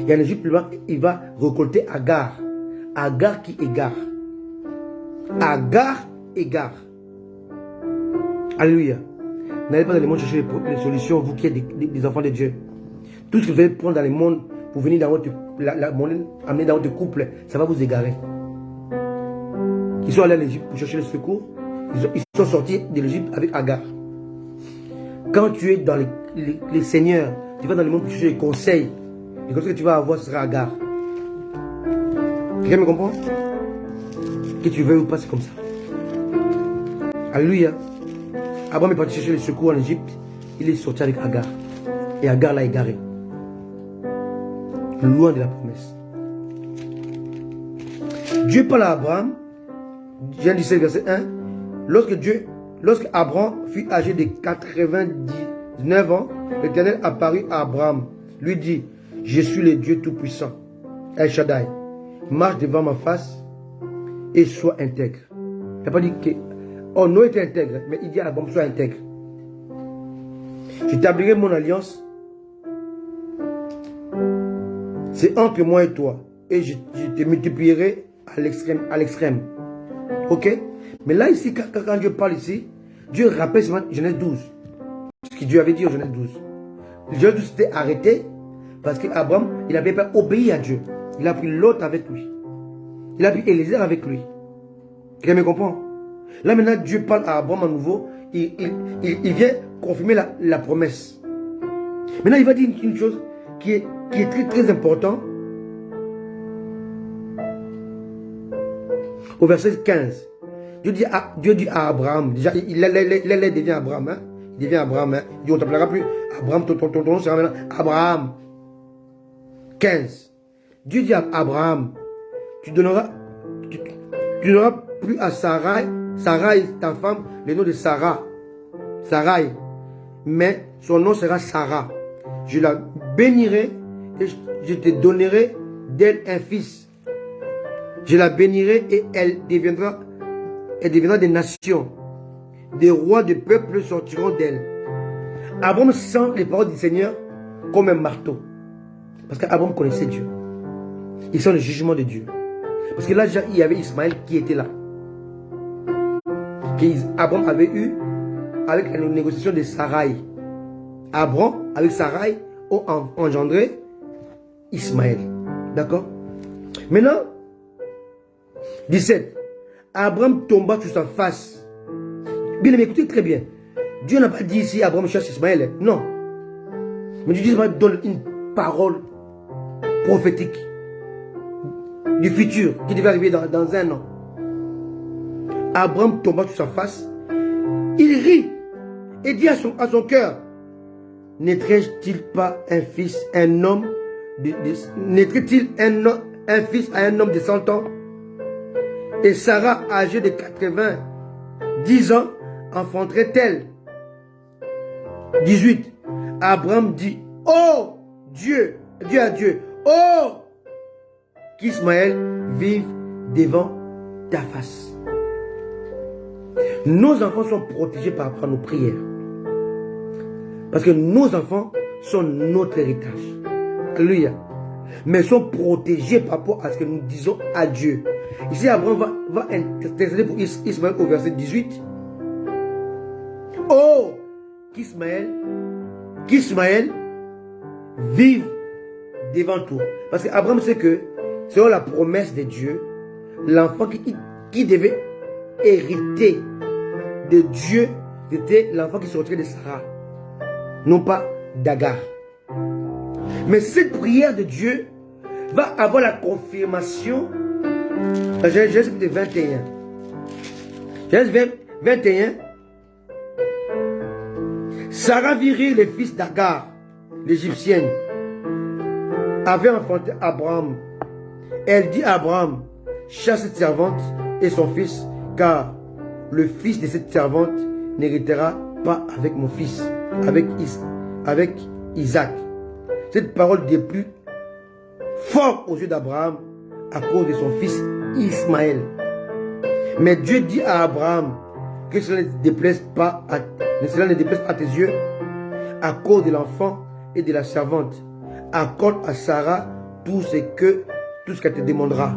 Et en Égypte, il va récolter Agar. Agar qui égare. Agar égare. Alléluia. N'allez pas dans le monde chercher les solutions, vous qui êtes des enfants de Dieu. Tout ce que vous allez prendre dans le monde pour venir dans votre, amener dans votre couple, ça va vous égarer. Ils sont allés en Égypte pour chercher le secours. Ils sont sortis de l'Égypte avec Agar. Quand tu es dans les seigneurs, tu vas dans le monde pour chercher les conseils. Les conseils que tu vas avoir, ce sera Agar. Quelqu'un me comprend? Que tu veuilles ou pas, c'est comme ça. Alléluia. Abraham est parti chercher le secours en Égypte. Il est sorti avec Agar. Et Agar l'a égaré. Loin de la promesse. Dieu parle à Abraham. Genèse 17, verset 1. Lorsque Abraham fut âgé de 99 ans, l'Éternel apparut à Abraham lui dit, je suis le Dieu Tout-Puissant, El Shaddai, marche devant ma face et sois intègre. Il n'a pas dit que, oh, Noé était intègre, mais il dit à Abraham, sois intègre. J'établirai mon alliance, c'est entre moi et toi, et je te multiplierai à l'extrême. Ok? Mais là, ici, quand Dieu parle ici, Dieu rappelle Genèse 12. Ce que Dieu avait dit en Genèse 12. Genèse 12 s'était arrêté parce qu'Abraham, il n'avait pas obéi à Dieu. Il a pris Lot avec lui. Il a pris Élisée avec lui. Quelqu'un me comprend? Là maintenant, Dieu parle à Abraham à nouveau. Il vient confirmer la promesse. Maintenant, il va dire une chose qui est très très importante. Au verset 15. Dieu dit à Abraham, déjà, il devient Abraham. Hein? Il devient Abraham. Hein? Il dit, on ne t'appellera plus Abraham, ton nom sera maintenant Abraham. 15. Dieu dit à Abraham, tu donneras plus à Sarai, ta femme, le nom de Sarai, mais son nom sera Sarah. Je la bénirai et je te donnerai d'elle un fils. Je la bénirai et elle deviendra des nations. Des rois de peuples sortiront d'elle. Abraham sent les paroles du Seigneur comme un marteau. Parce qu'Abraham connaissait Dieu. Il sent le jugement de Dieu. Parce que là, il y avait Ismaël qui était là. Abraham avait eu avec la négociation de Sarai. Abraham, avec Sarai, ont engendré Ismaël. D'accord? Maintenant, 17. Abraham tomba sur sa face. Bien aimé, écoutez très bien. Dieu n'a pas dit ici Abraham cherche Ismaël. Non. Mais Dieu donne une parole prophétique du futur qui devait arriver dans un an. Abraham tomba sur sa face. Il rit et dit à son cœur, naîtrait-il pas un fils, un homme, naîtrait-il un fils à un homme de 100 ans? Et Sarah, âgée de 90 ans, enfanterait-elle? 18. Abraham dit, oh Dieu, oh, qu'Ismaël vive devant ta face. Nos enfants sont protégés par rapport à nos prières. Parce que nos enfants sont notre héritage. Alléluia. Mais sont protégés par rapport à ce que nous disons à Dieu. Ici, Abraham va intercéder pour Ismaël au verset 18. Oh, qu'Ismaël vive devant toi. Parce qu'Abraham sait que, selon la promesse de Dieu, l'enfant qui devait hériter de Dieu, c'était l'enfant qui sortirait de Sarah, non pas d'Agar. Mais cette prière de Dieu va avoir la confirmation dans Genèse 21. Genèse 21. Sarah virait le fils d'Agar, l'égyptienne, avait enfanté Abraham. Elle dit à Abraham, chasse cette servante et son fils, car le fils de cette servante n'héritera pas avec mon fils, avec Isaac. Cette parole des plus forte aux yeux d'Abraham à cause de son fils Ismaël. Mais Dieu dit à Abraham que cela ne déplaise pas à tes yeux à cause de l'enfant et de la servante. Accorde à Sarah tout ce qu'elle te demandera.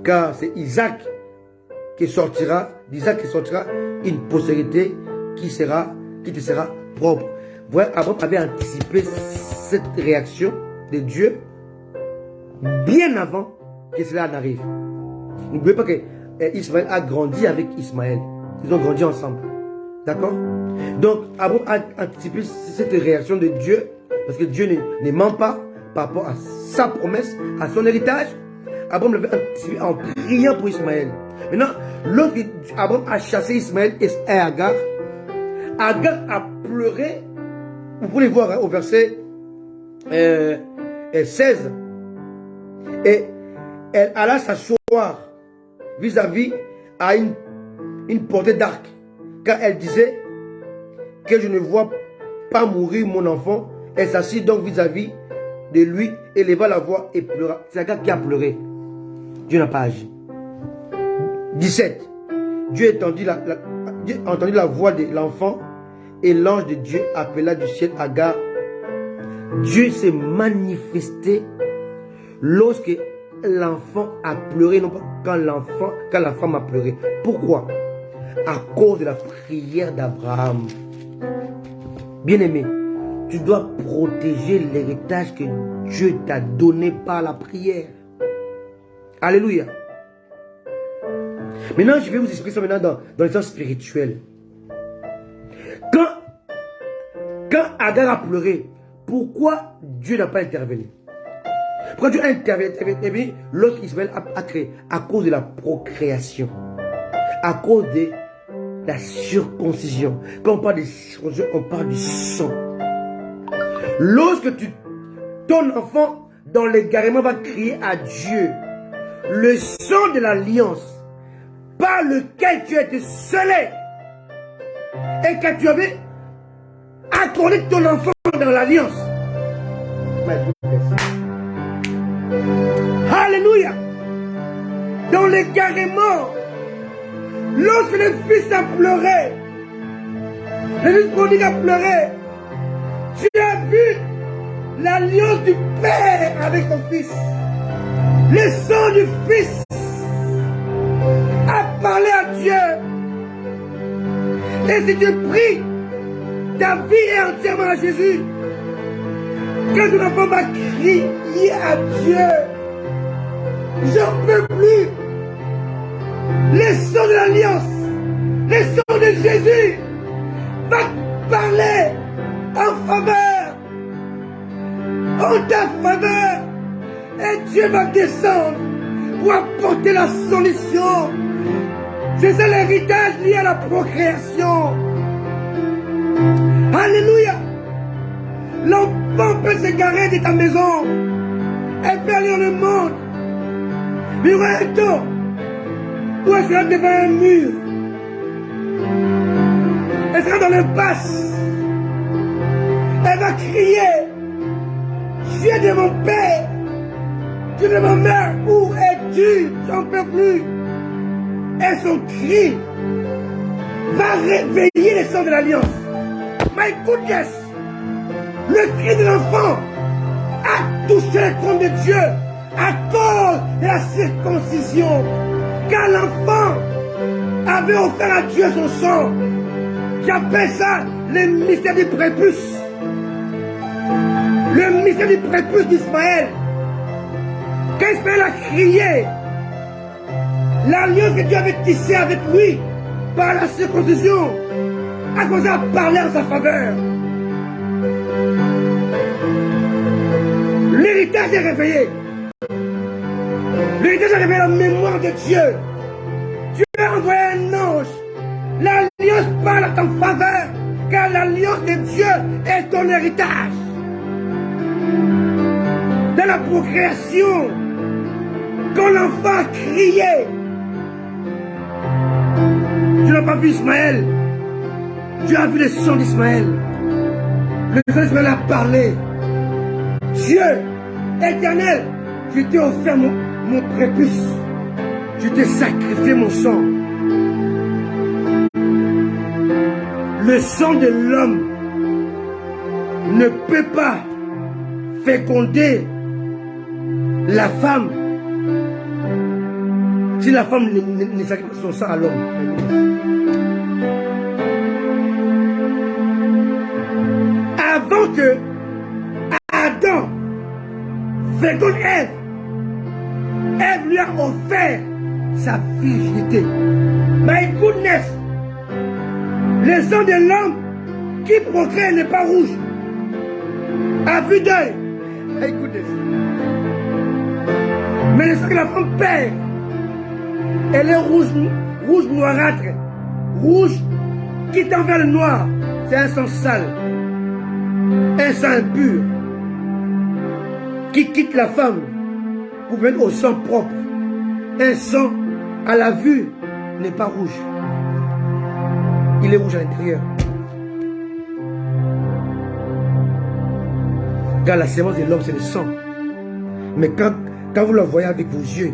Car c'est Isaac qui sortira une postérité qui te sera propre. Voilà, Abraham avait anticipé cette réaction de Dieu bien avant que cela n'arrive. N'oubliez pas que Ismaël a grandi avec Ismaël. Ils ont grandi ensemble. D'accord? Donc, Abraham a anticipé cette réaction de Dieu parce que Dieu ne ment pas par rapport à sa promesse, à son héritage. Abraham l'avait anticipé en priant pour Ismaël. Maintenant, lorsque Abraham a chassé Ismaël et Agar, Agar a pleuré. Vous pouvez voir hein, au verset 16. Et elle alla s'asseoir vis-à-vis à une portée d'arc. Car elle disait que je ne vois pas mourir mon enfant Elle s'assit donc vis-à-vis de lui, éleva la voix et pleura. C'est un gars qui a pleuré. Dieu n'a pas agi. 17. Dieu a entendu la voix de l'enfant et l'ange de Dieu appela du ciel Agar. Dieu s'est manifesté lorsque l'enfant a pleuré, non pas quand la femme a pleuré. Pourquoi? À cause de la prière d'Abraham. Bien-aimé, tu dois protéger l'héritage que Dieu t'a donné par la prière. Alléluia. Maintenant, je vais vous expliquer ça maintenant dans le sens spirituel. Quand Agar a pleuré, pourquoi Dieu n'a pas intervenu? Pourquoi Dieu a intervenu lorsqu'Ismaël a créé? À cause de la procréation. À cause de la circoncision. Quand on parle de circoncision, on parle du sang. Lorsque ton enfant dans l'égarement va crier à Dieu, le sang de l'alliance par lequel tu as été scellé et que tu avais accordé ton enfant dans l'alliance. Alléluia. Dans l'égarement, lorsque le fils a pleuré, le fils prodigue a pleuré, tu as vu l'alliance du Père avec ton fils. Le sang du fils a parlé à Dieu. Et si tu pries, ta vie est entièrement à Jésus. Quand ton enfant va crier à Dieu, j'en peux plus. Le sang de l'alliance, le sang de Jésus va parler en faveur, en ta faveur. Et Dieu va descendre pour apporter la solution. C'est ça l'héritage lié à la procréation. Alléluia. L'enfant peut s'égarer de ta maison. Elle peut aller dans le monde. Mais il y aura un temps où elle sera devant un mur. Elle sera dans l'impasse. Elle va crier: Dieu de mon père, Dieu de ma mère, où es-tu? J'en peux plus. Et son cri va réveiller les sangs de l'alliance. My goodness! Le cri de l'enfant a touché le trône de Dieu à cause de la circoncision. Car l'enfant avait offert à Dieu son sang. J'appelle ça le mystère du prépuce. Le mystère du prépuce d'Ismaël. Quand Ismaël a crié, l'alliance que Dieu avait tissée avec lui par la circoncision a commencé à parler en sa faveur. L'héritage est réveillé. L'héritage a réveillé la mémoire de Dieu. Dieu a envoyé un ange. L'alliance parle à ta faveur, car l'alliance de Dieu est ton héritage. Dans la procréation, quand l'enfant a crié, tu n'as pas vu Ismaël. Tu as vu le sang d'Ismaël. Le sang d'Ismaël a parlé. Dieu éternel, je t'ai offert mon prépuce. Je t'ai sacrifié mon sang. Le sang de l'homme ne peut pas féconder la femme si la femme ne sacrifie pas son sang à l'homme. Avant que Adam féconde Ève, Ève lui a offert sa virginité. My goodness! Le sang de l'homme qui procrée n'est pas rouge. À vue d'œil. My goodness. Mais le sang que la femme perd, elle est rouge noirâtre. Rouge qui tend vers le noir. C'est un sang sale. Un sang impur. Qui quitte la femme pour venir au sang propre. Un sang à la vue n'est pas rouge. Il est rouge à l'intérieur. Car la sémence de l'homme, c'est le sang. Mais quand vous la voyez avec vos yeux,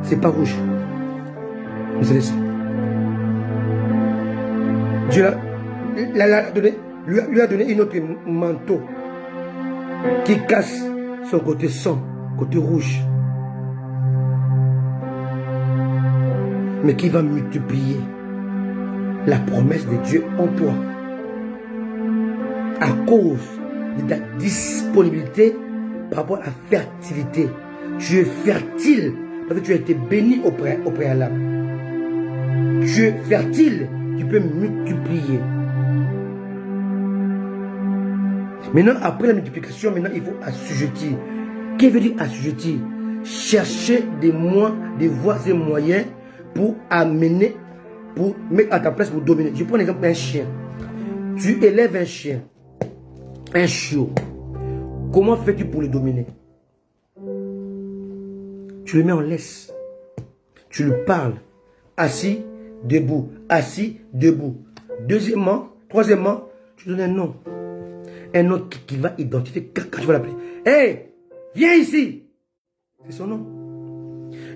c'est pas rouge. Mais c'est le sang. Dieu lui a donné une autre manteau qui cache son côté sang, côté rouge. Mais qui va multiplier la promesse de Dieu en toi. À cause de ta disponibilité par rapport à la fertilité. Tu es fertile parce que tu as été béni au préalable. Tu es fertile, tu peux multiplier. Maintenant, après la multiplication, maintenant il faut assujettir. Qu'est-ce que veut dire assujettir? Chercher des voies et moyens pour amener, pour mettre à ta place, pour dominer. Je prends l'exemple d'un chien. Tu élèves un chien, un chiot. Comment fais-tu pour le dominer? Tu le mets en laisse. Tu lui parles. Assis, debout. Assis, debout. Deuxièmement, troisièmement, tu donnes un nom. Un nom qui va identifier quand tu vas l'appeler. Hé, viens ici. C'est son nom.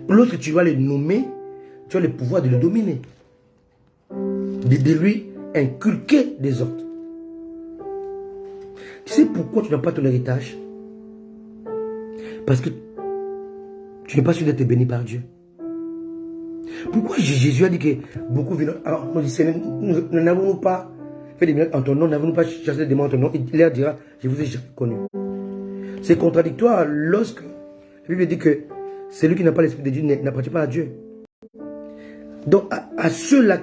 Lorsque tu vas le nommer, tu as le pouvoir de le dominer. De lui inculquer des ordres. Tu sais pourquoi tu n'as pas ton héritage? Parce que tu n'es pas sûr d'être béni par Dieu. Pourquoi Jésus a dit que beaucoup viennent... Alors, on dit, nous n'avons pas fait des miracles en ton nom, n'avons pas chassé des démons en ton nom. Il leur dira, je vous ai jamais connu. C'est contradictoire lorsque la Bible dit que celui qui n'a pas l'Esprit de Dieu n'appartient pas à Dieu. Donc, à ceux-là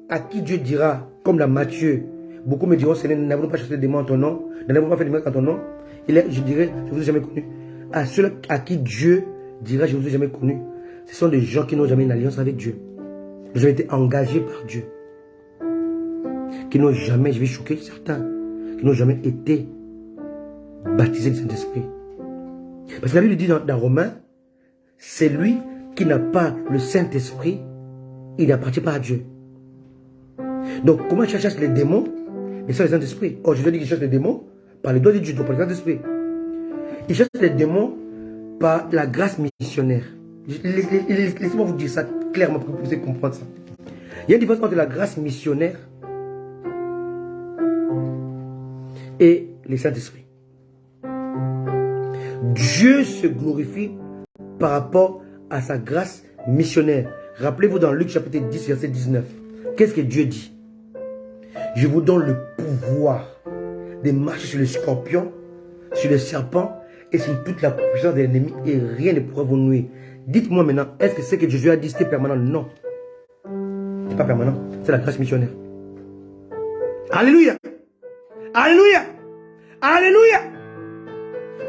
à qui Dieu dira, comme dans Matthieu, beaucoup me diront, Seigneur, nous n'avons pas chassé des démons en ton nom, nous n'avons pas fait des miracles en ton nom. Je dirais, je ne vous ai jamais connu. À ceux à qui Dieu dira, je ne vous ai jamais connu, ce sont des gens qui n'ont jamais une alliance avec Dieu. Ils ont été engagés par Dieu. Qui n'ont jamais, je vais choquer certains, qui n'ont jamais été baptisés du Saint-Esprit. Parce que la Bible dit dans Romains, c'est lui qui n'a pas le Saint-Esprit, il n'appartient pas à Dieu. Donc, comment tu chasses les démons? Mais sans le Saint-Esprit. Oh, je veux dire qu'il chasse les démons par les doigts de Dieu, donc par le Saint-Esprit. Il chasse les démons par la grâce missionnaire. Laissez-moi vous dire ça clairement pour que vous puissiez comprendre ça. Il y a une différence entre la grâce missionnaire et le Saint-Esprit. Dieu se glorifie par rapport à sa grâce missionnaire. Rappelez-vous dans Luc chapitre 10, verset 19. Qu'est-ce que Dieu dit? Je vous donne le pouvoir de marcher sur les scorpions, sur les serpents et sur toute la puissance de l'ennemi et rien ne pourra vous nuire. Dites-moi maintenant, est-ce que ce que Jésus a dit c'était permanent? Non. Ce n'est pas permanent, c'est la grâce missionnaire. Alléluia! Alléluia! Alléluia!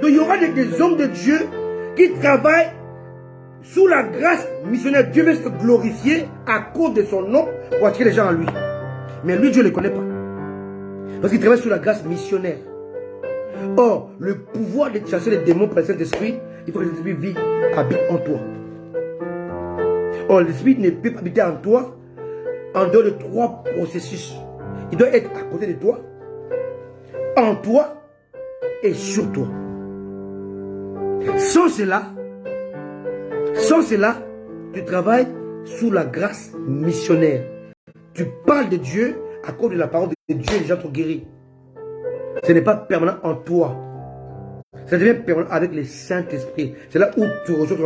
Donc il y aura des hommes de Dieu qui travaillent sous la grâce missionnaire. Dieu veut se glorifier à cause de son nom pour attirer les gens à lui. Mais lui, Dieu ne le connaît pas. Parce qu'il travaille sous la grâce missionnaire. Or, le pouvoir de chasser les démons par le Saint-Esprit, il faut que le Saint-Esprit habite en toi. Or, l'Esprit ne peut pas habiter en toi en dehors de 3 processus. Il doit être à côté de toi, en toi et sur toi. Sans cela, tu travailles sous la grâce missionnaire. Tu parles de Dieu à cause de la parole de Dieu, les gens sont guéris. Ce n'est pas permanent en toi. Ça devient permanent avec le Saint-Esprit. C'est là où tu reçois,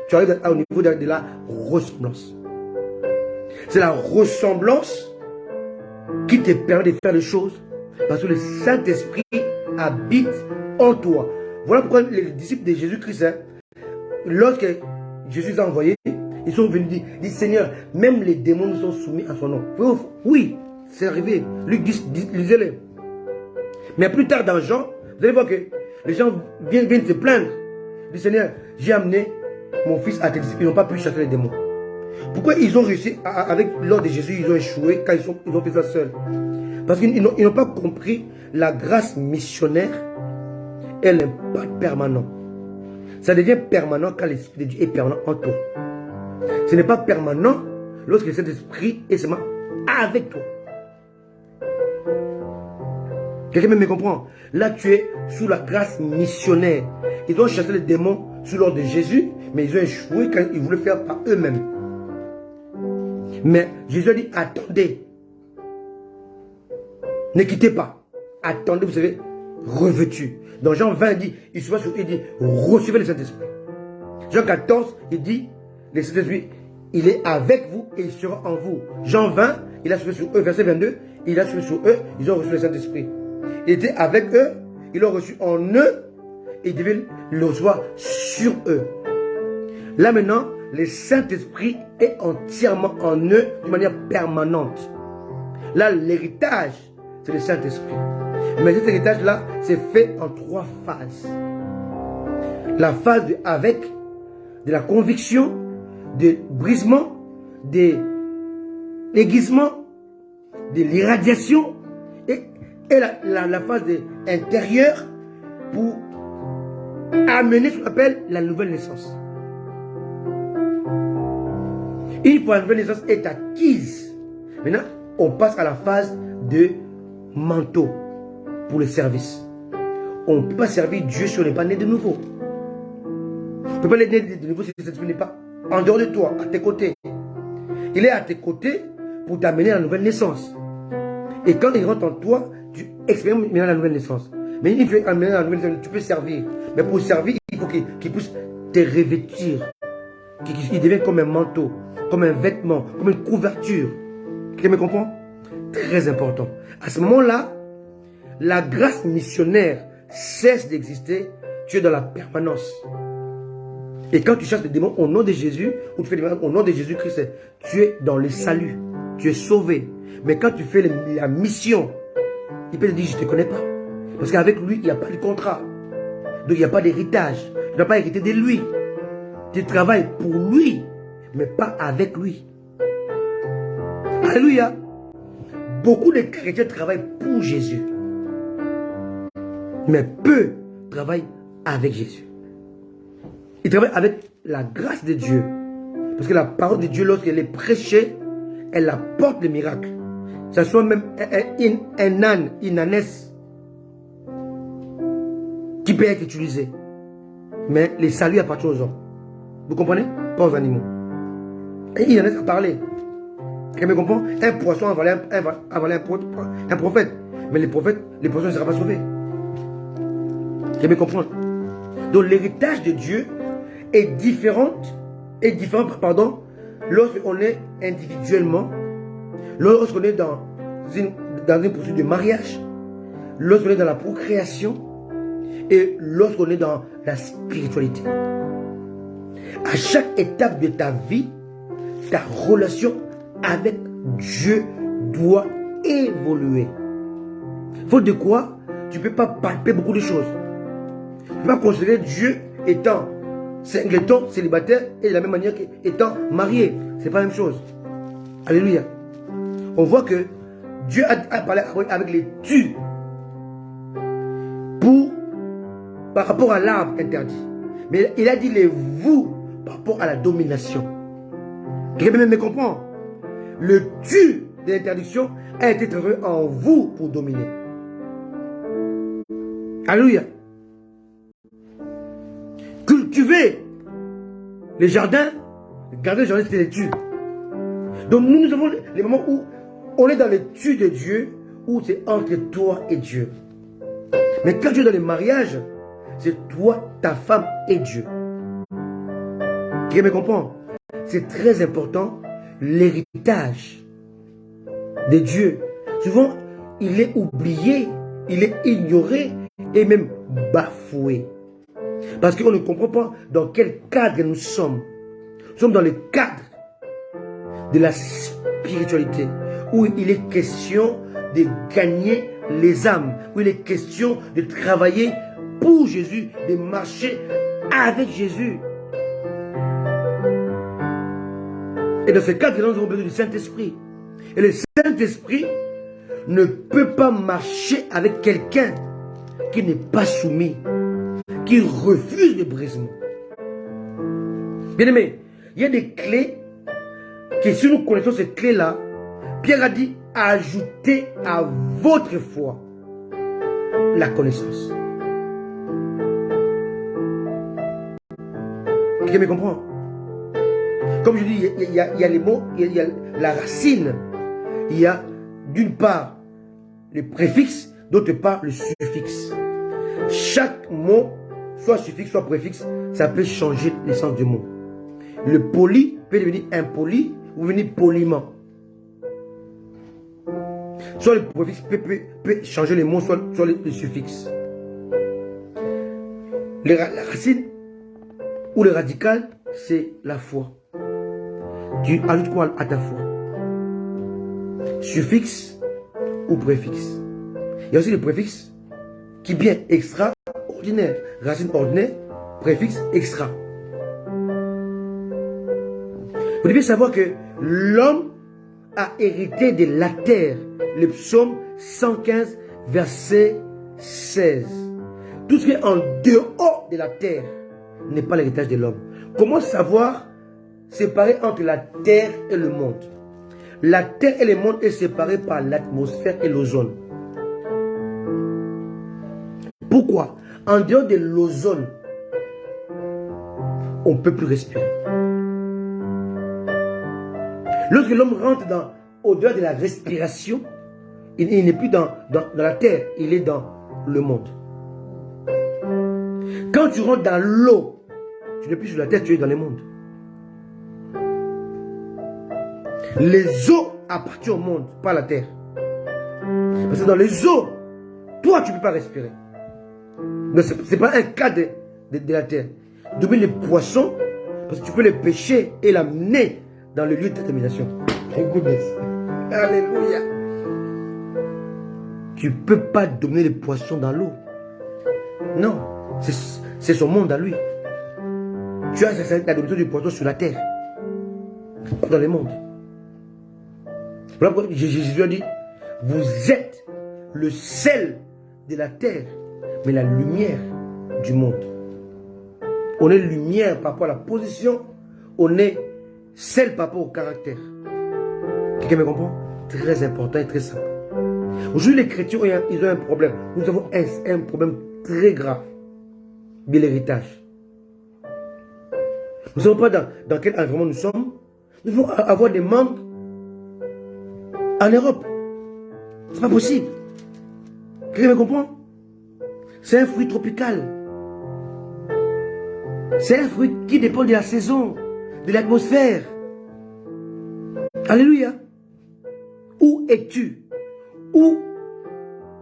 tu arrives au niveau de la ressemblance. C'est la ressemblance qui te permet de faire les choses parce que le Saint-Esprit habite en toi. Voilà pourquoi les disciples de Jésus-Christ, lorsque Jésus les a envoyés, ils sont venus dire, Seigneur, même les démons nous sont soumis à son nom. Oui, c'est arrivé. Luc 10, lisez-le. Mais plus tard dans Jean, vous allez voir que les gens viennent se plaindre. Ils disent, Seigneur, j'ai amené mon fils à tes disciples, ils n'ont pas pu chasser les démons. Pourquoi ils ont réussi avec l'ordre de Jésus, ils ont échoué quand ils ont fait ça seuls? Parce qu'ils n'ont pas compris la grâce missionnaire et l'impact permanent. Ça devient permanent quand l'Esprit de Dieu est permanent en toi. Ce n'est pas permanent lorsque cet esprit est seulement avec toi. Quelqu'un me comprend? Là, tu es sous la grâce missionnaire. Ils ont chassé les démons sous l'ordre de Jésus, mais ils ont échoué quand ils voulaient faire par eux-mêmes. Mais Jésus a dit, attendez. Ne quittez pas. Attendez, vous savez, revêtus. Dans Jean 20, il dit, il dit, recevez le Saint-Esprit. Jean 14, il dit, le Saint-Esprit, il est avec vous et il sera en vous. Jean 20, il a soufflé sur eux, verset 22, il a soufflé sur eux, ils ont reçu le Saint-Esprit. Il était avec eux, ils l'ont reçu en eux, et il devait le recevoir sur eux. Là maintenant, le Saint-Esprit est entièrement en eux de manière permanente. Là, l'héritage, c'est le Saint-Esprit. Mais cet héritage-là, c'est fait en 3 phases. La phase de la conviction, de brisement, de l'aiguisement, de l'irradiation, et la phase intérieure pour amener ce qu'on appelle la nouvelle naissance. Une fois la nouvelle naissance est acquise, maintenant on passe à la phase de manteau pour le service. On ne peut pas servir Dieu si on n'est pas né de nouveau. On ne peut pas naître de nouveau si le Saint-Esprit n'est pas en dehors de toi, à tes côtés. Il est à tes côtés pour t'amener à la nouvelle naissance. Et quand il rentre en toi, tu expérimentes maintenant la nouvelle naissance. Mais il faut amener la nouvelle naissance, tu peux servir. Mais pour servir, il faut qu'il puisse te revêtir. Qu'il devienne comme un manteau, comme un vêtement, comme une couverture. Quelqu'un me comprend? Très important. À ce moment-là, la grâce missionnaire cesse d'exister. Tu es dans la permanence. Et quand tu chasses les démons au nom de Jésus, ou tu fais des miracles au nom de Jésus-Christ, tu es dans le salut. Tu es sauvé. Mais quand tu fais la mission, il peut te dire, je ne te connais pas. Parce qu'avec lui, il n'y a pas de contrat. Donc il n'y a pas d'héritage. Tu ne dois pas hériter de lui. Tu travailles pour lui, mais pas avec lui. Alléluia. Beaucoup de chrétiens travaillent pour Jésus. Mais peu travaillent avec Jésus. Ils travaillent avec la grâce de Dieu. Parce que la parole de Dieu, lorsqu'elle est prêchée, elle apporte des miracles. Ça soit même un âne, une ânesse, qui peut être utilisé. Mais les saluts appartiennent aux hommes. Vous comprenez? Pas aux animaux. Et une ânesse a parlé. Quelqu'un me comprend? Un poisson a avalé un prophète. Mais les poissons ne seront pas sauvés. Quelqu'un me comprend? Donc l'héritage de Dieu est différent, lorsqu'on est individuellement, lorsqu'on est dans une poursuite de mariage, lorsqu'on est dans la procréation et lorsqu'on est dans la spiritualité. À chaque étape de ta vie, ta relation avec Dieu doit évoluer. Faute de quoi, tu ne peux pas palper beaucoup de choses. Tu ne peux pas considérer Dieu étant singleton, célibataire, et de la même manière qu'étant marié. Ce n'est pas la même chose. Alléluia. On voit que Dieu a parlé avec les tu par rapport à l'arbre interdit. Mais il a dit les vous par rapport à la domination. Quelqu'un me comprend? Le tu de l'interdiction a été transformé en vous pour dominer. Alléluia. Cultiver les jardins, garder les jardins, c'était les tu. Donc nous avons les moments où on est dans les tu de Dieu, où c'est entre toi et Dieu. Mais quand tu es dans les mariages, c'est toi, ta femme et Dieu. Qui me comprend? C'est très important, l'héritage de Dieu. Souvent, il est oublié, il est ignoré et même bafoué. Parce qu'on ne comprend pas dans quel cadre nous sommes. Nous sommes dans le cadre de la spiritualité, où il est question de gagner les âmes, où il est question de travailler pour Jésus, de marcher avec Jésus. Et dans ce cadre-là, nous avons besoin du Saint-Esprit. Et le Saint-Esprit ne peut pas marcher avec quelqu'un qui n'est pas soumis, qui refuse le brisement. Bien aimé, il y a des clés que si nous connaissons ces clés-là, Pierre a dit, ajoutez à votre foi la connaissance. Quelqu'un me comprend? Comme je dis, il y a les mots, il y a la racine. Il y a d'une part le préfixe, d'autre part le suffixe. Chaque mot, soit suffixe, soit préfixe, ça peut changer le sens du mot. Le poli peut devenir impoli ou devenir poliment. Soit le préfixe peut changer les mots, soit le suffixe. La racine ou le radical, c'est la foi. Tu ajoutes quoi à ta foi? Suffixe ou préfixe. Il y a aussi le préfixe qui est bien extraordinaire. Racine ordinaire, préfixe extra. Vous devez savoir que l'homme a hérité de la terre. Le psaume 115, verset 16. Tout ce qui est en dehors de la terre n'est pas l'héritage de l'homme. Comment savoir séparer entre la terre et le monde? La terre et le monde est séparé par l'atmosphère et l'ozone. Pourquoi? En dehors de l'ozone, on ne peut plus respirer. Lorsque l'homme rentre au-delà de la respiration, il n'est plus dans la terre, il est dans le monde. Quand tu rentres dans l'eau, tu n'es plus sur la terre, tu es dans le monde. Les eaux appartiennent au monde, pas à la terre. Parce que dans les eaux, toi, tu ne peux pas respirer. Ce n'est pas un cas de la terre. Domine les poissons, parce que tu peux les pêcher et l'amener dans le lieu de détermination. Alléluia. Tu ne peux pas dominer les poissons dans l'eau. Non, c'est son monde à lui. Tu as la domination du poisson sur la terre, pas dans le monde. Voilà pourquoi Jésus a dit, vous êtes le sel de la terre, mais la lumière du monde. On est lumière par rapport à la position, on est sel par rapport au caractère. Quelqu'un me comprend? Très important et très simple. Aujourd'hui, les chrétiens, ils ont un problème. Nous avons un problème très grave. Bien l'héritage. Nous ne savons pas dans quel environnement nous sommes. Nous devons avoir des manques en Europe. C'est pas possible. Quelqu'un me comprend? C'est un fruit tropical. C'est un fruit qui dépend de la saison, de l'atmosphère. Alléluia. Où es-tu? Où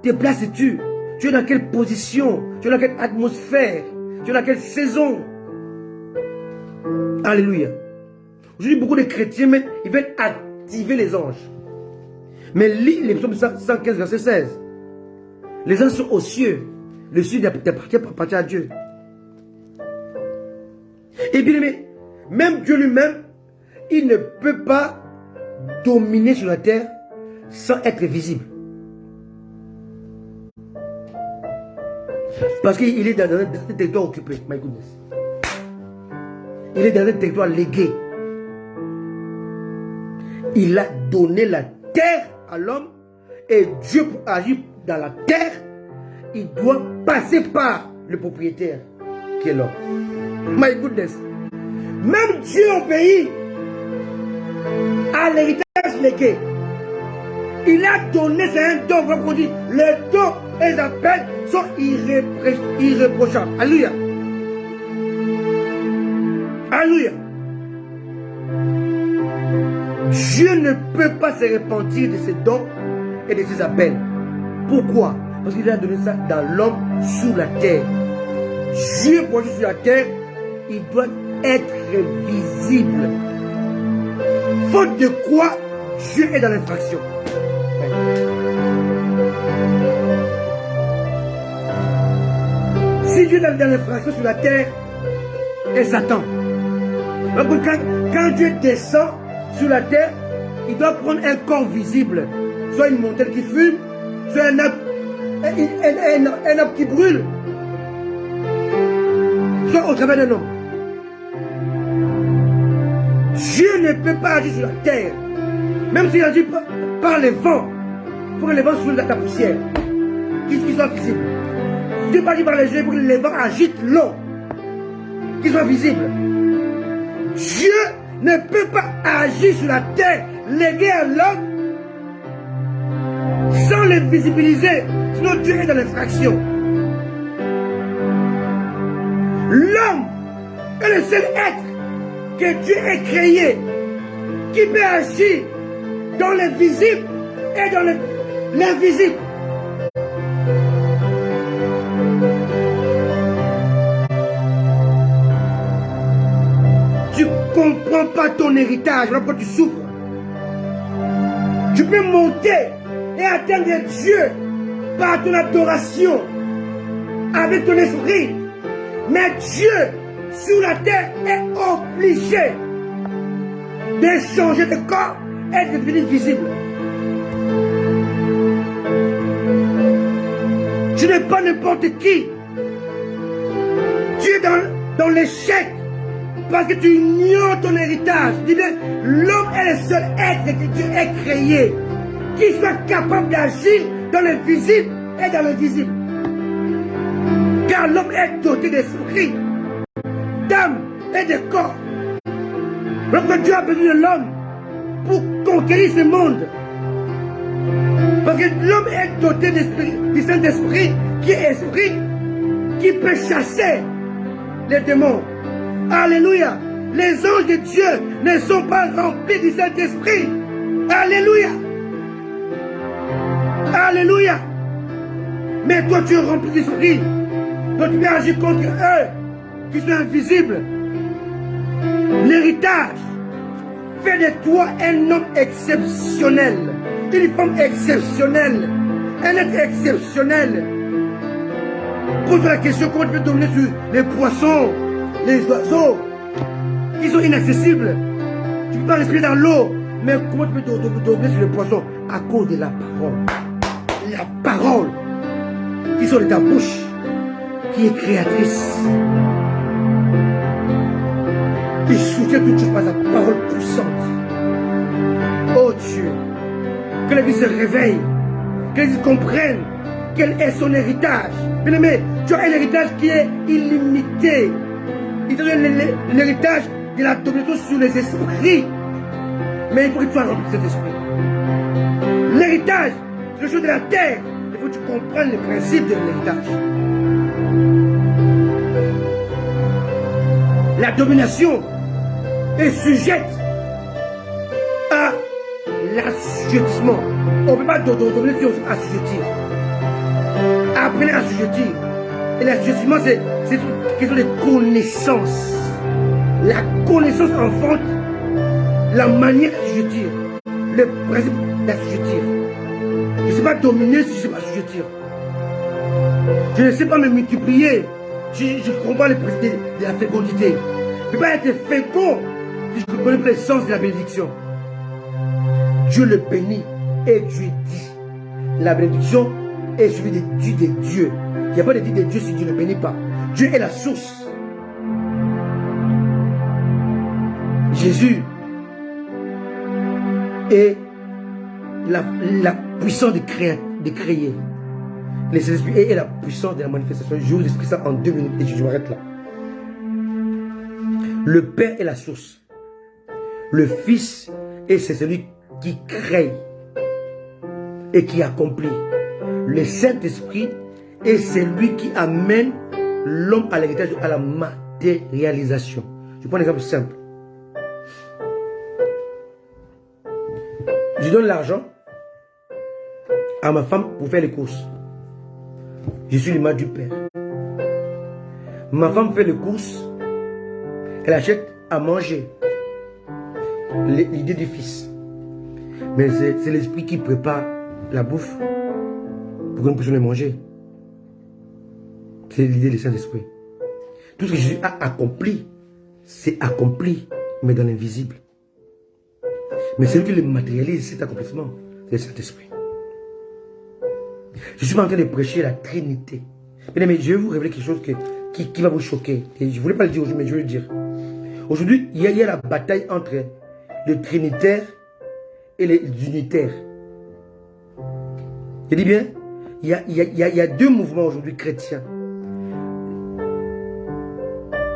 te places-tu? Tu es dans quelle position? Tu es dans quelle atmosphère? Tu es dans quelle saison? Alléluia. Aujourd'hui, beaucoup de chrétiens, mais ils veulent activer les anges. Mais lis les psaumes 115, verset 16. Les anges sont aux cieux. Le ciel appartient à Dieu. Et bien aimé, même Dieu lui-même, il ne peut pas dominer sur la terre sans être visible. Parce qu'il est dans un territoire occupé. My goodness. Il est dans un territoire légué. Il a donné la terre à l'homme. Et Dieu, pour agir dans la terre, il doit passer par le propriétaire qui est l'homme. My goodness. Même Dieu au pays a l'héritage légué. Il a donné, c'est un don, comme on dit, les dons et les appels sont irréprochables. Alléluia. Alléluia. Dieu ne peut pas se repentir de ses dons et de ses appels. Pourquoi? Parce qu'il a donné ça dans l'homme sous la terre. Dieu, pour agir sur la terre, il doit être visible. Faute de quoi, Dieu est dans l'infraction. Si Dieu est dans l'infraction sur la terre, et Satan. Quand Dieu descend sur la terre, il doit prendre un corps visible. Soit une montagne qui fume, soit un arbre qui brûle. Soit au travers d'un homme. Dieu ne peut pas agir sur la terre. Même s'il agit par les vents. Il faut que les vents soulèvent la poussière. qu'ils soient visibles. Dieu pas dit par les yeux pour que les vents agitent l'eau. Qu'ils soient visibles. Dieu ne peut pas agir sur la terre, léguer à l'homme, sans les visibiliser. Sinon Dieu est dans l'infraction. L'homme est le seul être que Dieu ait créé qui peut agir dans le visible et dans l'invisible. Tu ne comprends pas ton héritage, voilà pourquoi tu souffres. Tu peux monter et atteindre Dieu par ton adoration, avec ton esprit. Mais Dieu, sur la terre, est obligé de changer de corps et de devenir visible. Tu n'es pas n'importe qui. Tu es dans l'échec parce que tu ignores ton héritage. Dis bien, l'homme est le seul être que Dieu ait créé qui soit capable d'agir dans le visible et dans l'invisible. Car l'homme est doté d'esprit, d'âme et de corps. Donc Dieu a besoin de l'homme pour conquérir ce monde. Parce que l'homme est doté d'esprit, du Saint-Esprit, qui est esprit, qui peut chasser les démons. Alléluia. Les anges de Dieu ne sont pas remplis du Saint-Esprit. Alléluia. Alléluia. Mais toi tu es rempli d'esprit. Donc tu peux agir contre eux qui sont invisibles. L'héritage fait de toi un homme exceptionnel, une femme exceptionnelle, un être exceptionnel. Pose la question, comment tu peux dominer sur les poissons, les oiseaux qui sont inaccessibles. Tu ne peux pas respirer dans l'eau, mais comment tu peux dominer sur les poissons? À cause de la parole. La parole qui sort de ta bouche, qui est créatrice, qui soutient toutes choses par sa parole puissante. Oh Dieu, que les vies se réveillent, que les vies comprennent quel est son héritage. Bien aimé, tu as un héritage qui est illimité. Il te donne l'héritage de la domination sur les esprits. Mais il faut que tu sois rempli de cet esprit. L'héritage, c'est le chose de la terre. Il faut que tu comprennes le principe de l'héritage. La domination est sujette à l'assujettissement. On ne peut pas dominer si on s'assujettit. Apprenez à assujettir. Et l'assujettissement, c'est une question de connaissance. La connaissance enfante la manière d'assujettir. Le principe d'assujettir. Je ne sais pas dominer si je ne sais pas assujettir. Je ne sais pas me multiplier. Je ne comprends pas le principe de la fécondité. Je ne peux pas être fécond si je ne connais pas le sens de la bénédiction. Dieu le bénit et Dieu dit. La bénédiction est celui de Dieu. Il n'y a pas de dit de Dieu si Dieu ne bénit pas. Dieu est la source. Jésus est la puissance de créer. Les Saint-Esprit est la puissance de la manifestation. Je vous explique ça en 2 minutes et je m'arrête là. Le Père est la source. Le Fils est celui qui crée et qui accomplit. Le Saint-Esprit est celui qui amène l'homme à l'héritage, à la matérialisation. Je prends un exemple simple. Je donne l'argent à ma femme pour faire les courses. Je suis l'image du Père. Ma femme fait les courses. Elle achète à manger. L'idée du Fils. Mais c'est l'Esprit qui prépare la bouffe pour que nous puissions les manger. C'est l'idée du Saint-Esprit. Tout ce que Jésus a accompli, c'est accompli, mais dans l'invisible. Mais celui qui le matérialise, cet accomplissement, c'est le Saint-Esprit. Je suis en train de prêcher la Trinité. Mais je vais vous révéler quelque chose qui va vous choquer. Et je ne voulais pas le dire aujourd'hui, mais je vais le dire. Aujourd'hui, il y a la bataille entre les trinitaires et les unitaires. Je dis bien, il y a deux mouvements aujourd'hui chrétiens.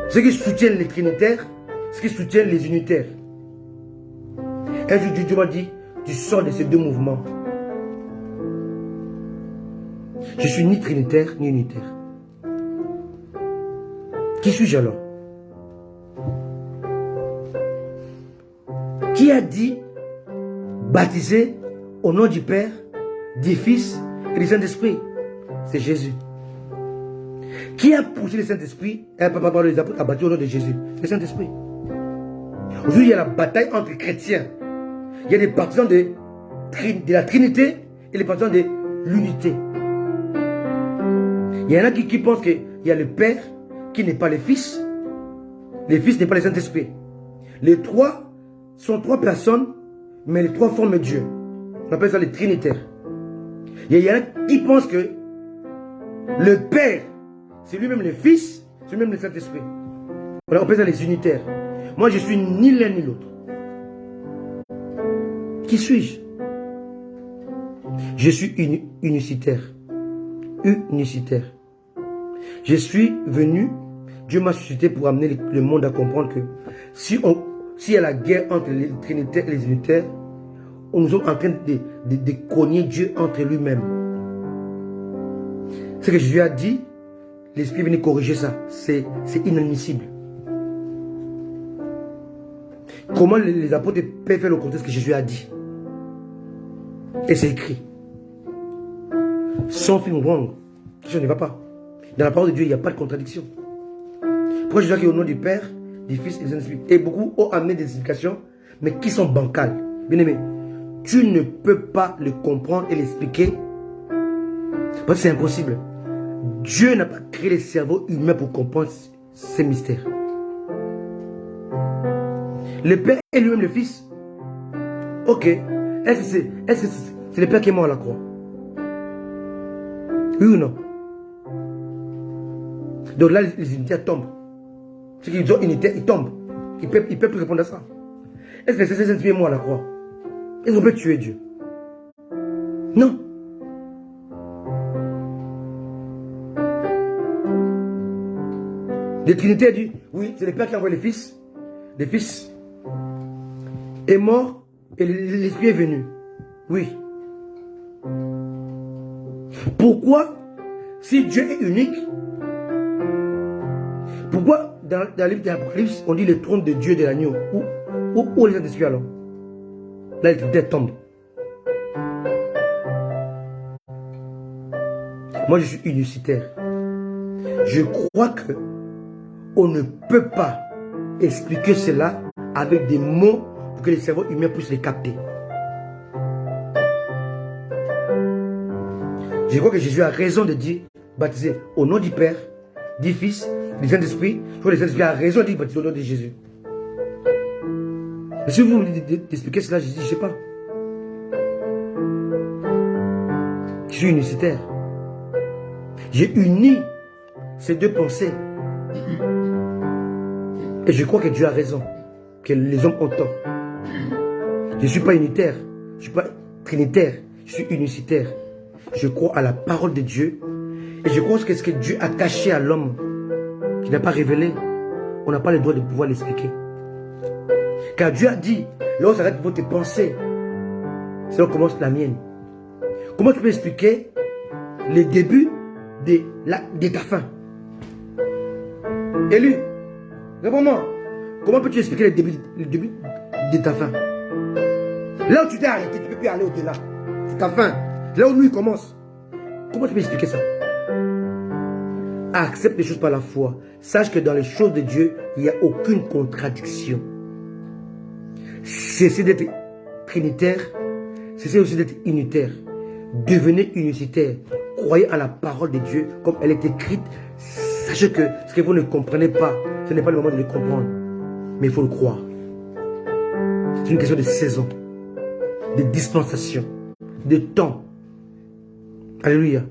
Ceux qui soutiennent les trinitaires, ceux qui soutiennent les unitaires. Un jour, Dieu m'a dit, tu sors de ces deux mouvements. Je suis ni trinitaire, ni unitaire. Qui suis-je alors? Qui a dit baptiser au nom du Père, du Fils et du Saint-Esprit? C'est Jésus. Qui a poussé le Saint-Esprit? Papa, les apôtres a baptisé au nom de Jésus. Le Saint-Esprit. Aujourd'hui, il y a la bataille entre chrétiens. Il y a des partisans de la Trinité et les partisans de l'unité. Il y en a qui pensent qu'il y a le Père qui n'est pas le Fils. Le Fils n'est pas le Saint-Esprit. Les trois sont trois personnes, mais les trois forment Dieu. On appelle ça les trinitaires. Il y en a qui pensent que le Père, c'est lui-même le Fils, c'est lui-même le Saint-Esprit. On appelle ça les unitaires. Moi, je suis ni l'un ni l'autre. Qui suis-je? Je suis unicitaire. Unicitaire. Je suis venu, Dieu m'a suscité pour amener le monde à comprendre que s'il y a la guerre entre les trinitaires et les unitaires, nous sommes en train de cogner Dieu entre lui-même. Ce que Jésus a dit, l'Esprit est venu corriger ça. C'est inadmissible. Comment les apôtres peuvent faire le contraire de ce que Jésus a dit? Et c'est écrit. Something wrong. Ça ne va pas. Dans la parole de Dieu, il n'y a pas de contradiction. Pourquoi Jésus a dit au nom du Père, du Fils et du Saint-Esprit? Et beaucoup ont amené des explications, mais qui sont bancales. Bien aimé, tu ne peux pas le comprendre et l'expliquer. Parce que c'est impossible. Dieu n'a pas créé le cerveau humain pour comprendre ces mystères. Le Père est lui-même le Fils. Ok. Est-ce que c'est le Père qui est mort à la croix? Oui ou non? Donc là, les unitaires tombent. Ceux qui sont unitaires, ils tombent. Ils ne peuvent plus répondre à ça. Est-ce que c'est Saint-Esprit est mort à la croix? Est-ce qu'on peut tuer Dieu? Non. Les Trinitaires disent, oui, c'est le Père qui a envoyé le Fils. Le Fils est mort et l'Esprit est venu. Oui. Pourquoi, si Dieu est unique, pourquoi dans le livre de l'Apocalypse, on dit le trône de Dieu et de l'agneau? Où les Saint-Esprit alors? Là, les Trinitaires tombent. Moi, je suis unicitaire. Je crois que on ne peut pas expliquer cela avec des mots pour que le cerveau humain puisse les capter. Je crois que Jésus a raison de dire baptiser au nom du Père, du Fils, du Saint-Esprit. Je crois que le Saint-Esprit a raison de dire baptiser au nom de Jésus. Et si vous me dites d'expliquer cela, je dis, je ne sais pas. Je suis unicitaire. J'ai uni ces deux pensées. Et je crois que Dieu a raison, que les hommes ont tort. Je ne suis pas unitaire, je ne suis pas trinitaire, je suis unicitaire. Je crois à la parole de Dieu. Et je crois que ce que Dieu a caché à l'homme, qu'il n'a pas révélé, on n'a pas le droit de pouvoir l'expliquer. Car Dieu a dit, là où s'arrête votre pensée, c'est là où commence la mienne. Comment tu peux expliquer les débuts de ta fin? Élu, réponds-moi. Comment peux-tu expliquer le début de ta fin? Là où tu t'es arrêté, tu ne peux plus aller au-delà. C'est ta fin. Là où lui commence. Comment tu peux expliquer ça? Accepte les choses par la foi. Sache que dans les choses de Dieu, il n'y a aucune contradiction. Cessez d'être trinitaire. Cessez aussi d'être unitaire. Devenez unicitaire. Croyez à la parole de Dieu comme elle est écrite. Sachez que ce que vous ne comprenez pas, ce n'est pas le moment de le comprendre. Mais il faut le croire. C'est une question de saison, de dispensation, de temps. Alléluia.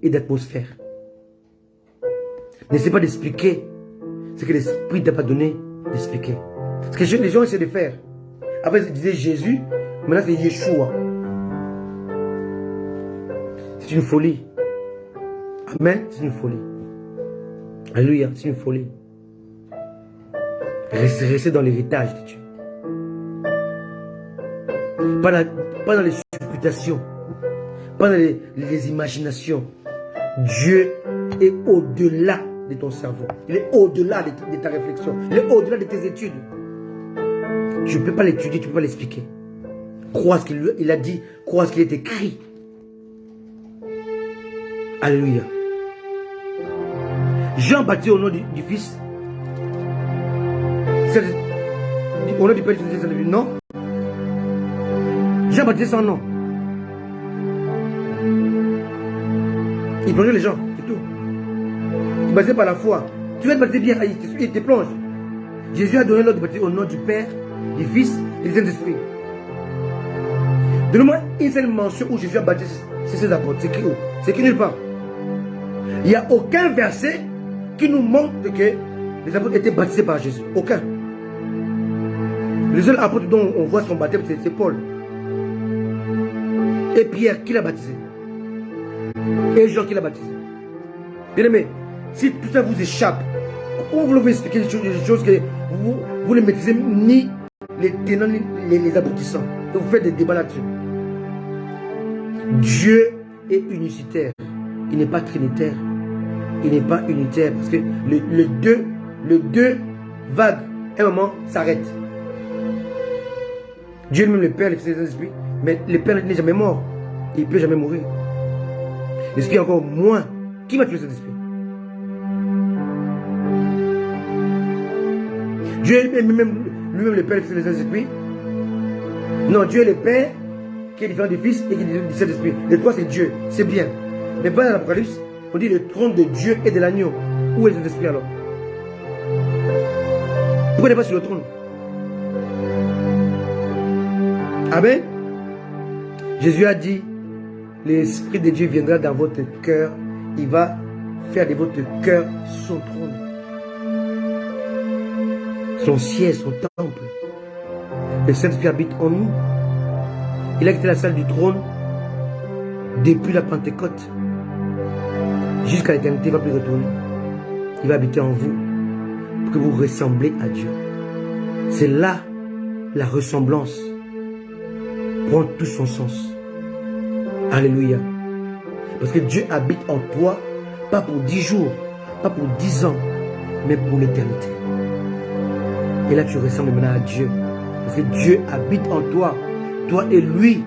Et d'atmosphère. N'essayez pas d'expliquer ce que l'Esprit ne t'a pas donné d'expliquer. Ce que les gens essaient de faire. Après, ils disaient Jésus, maintenant c'est Yeshua. C'est une folie. Amen, c'est une folie. Alléluia, c'est une folie. Rester dans l'héritage de Dieu. Pas dans les supputations, pas dans les imaginations. Dieu est au-delà de ton cerveau. Il est au-delà de ta réflexion. Il est au-delà de tes études. Tu ne peux pas l'étudier, tu ne peux pas l'expliquer. Crois ce qu'il a dit, crois ce qu'il est écrit. Alléluia. Jean baptisé au nom du Fils. Au nom du Père, non. Jean baptisé sans nom. Il plongeait les gens, c'est tout. Il baptisait par la foi. Tu vas te baptiser bien, il te plonge. Jésus a donné l'ordre de baptiser au nom du Père, du Fils et du Saint-Esprit. Donne-moi une seule mention où Jésus a baptisé ses apôtres. C'est écrit où? C'est écrit nulle part. Il n'y a aucun verset qui nous montre que les apôtres étaient baptisés par Jésus. Aucun. Le seul apôtre dont on voit son baptême, c'est Paul. Et Pierre, qui l'a baptisé? Et Jean, qui l'a baptisé? Bien aimé, si tout ça vous échappe, comment vous voulez expliquer des choses que vous ne maîtrisez ni les tenants ni les aboutissants? Donc vous faites des débats là-dessus. Dieu est unicitaire. Il n'est pas trinitaire. Il n'est pas unitaire. Parce que le deux vague, à un moment, s'arrête. Dieu lui-même, le Père, le Fils et l'Esprit, mais le Père n'est jamais mort. Il ne peut jamais mourir. L'Esprit encore moins. Qui va tuer cet esprit? Dieu est lui-même le Père, le Fils et l'Esprit. Non, Dieu est le Père qui est différent du Fils et qui est différent du Saint-Esprit. Les trois, c'est Dieu. C'est bien. Mais pas dans l'Apocalypse, on dit le trône de Dieu et de l'agneau. Où est le Saint-Esprit alors? Pourquoi il n'est pas sur le trône? Amen. Jésus a dit, l'Esprit de Dieu viendra dans votre cœur. Il va faire de votre cœur son trône. Son siège, son temple. Le Saint-Esprit habite en nous. Il a quitté la salle du trône depuis la Pentecôte. Jusqu'à l'éternité, il ne va plus retourner. Il va habiter en vous pour que vous ressemblez à Dieu. C'est là la ressemblance prend tout son sens. Alléluia. Parce que Dieu habite en toi, pas pour 10 jours, pas pour 10 ans, mais pour l'éternité. Et là, tu ressembles maintenant à Dieu. Parce que Dieu habite en toi. Toi et lui,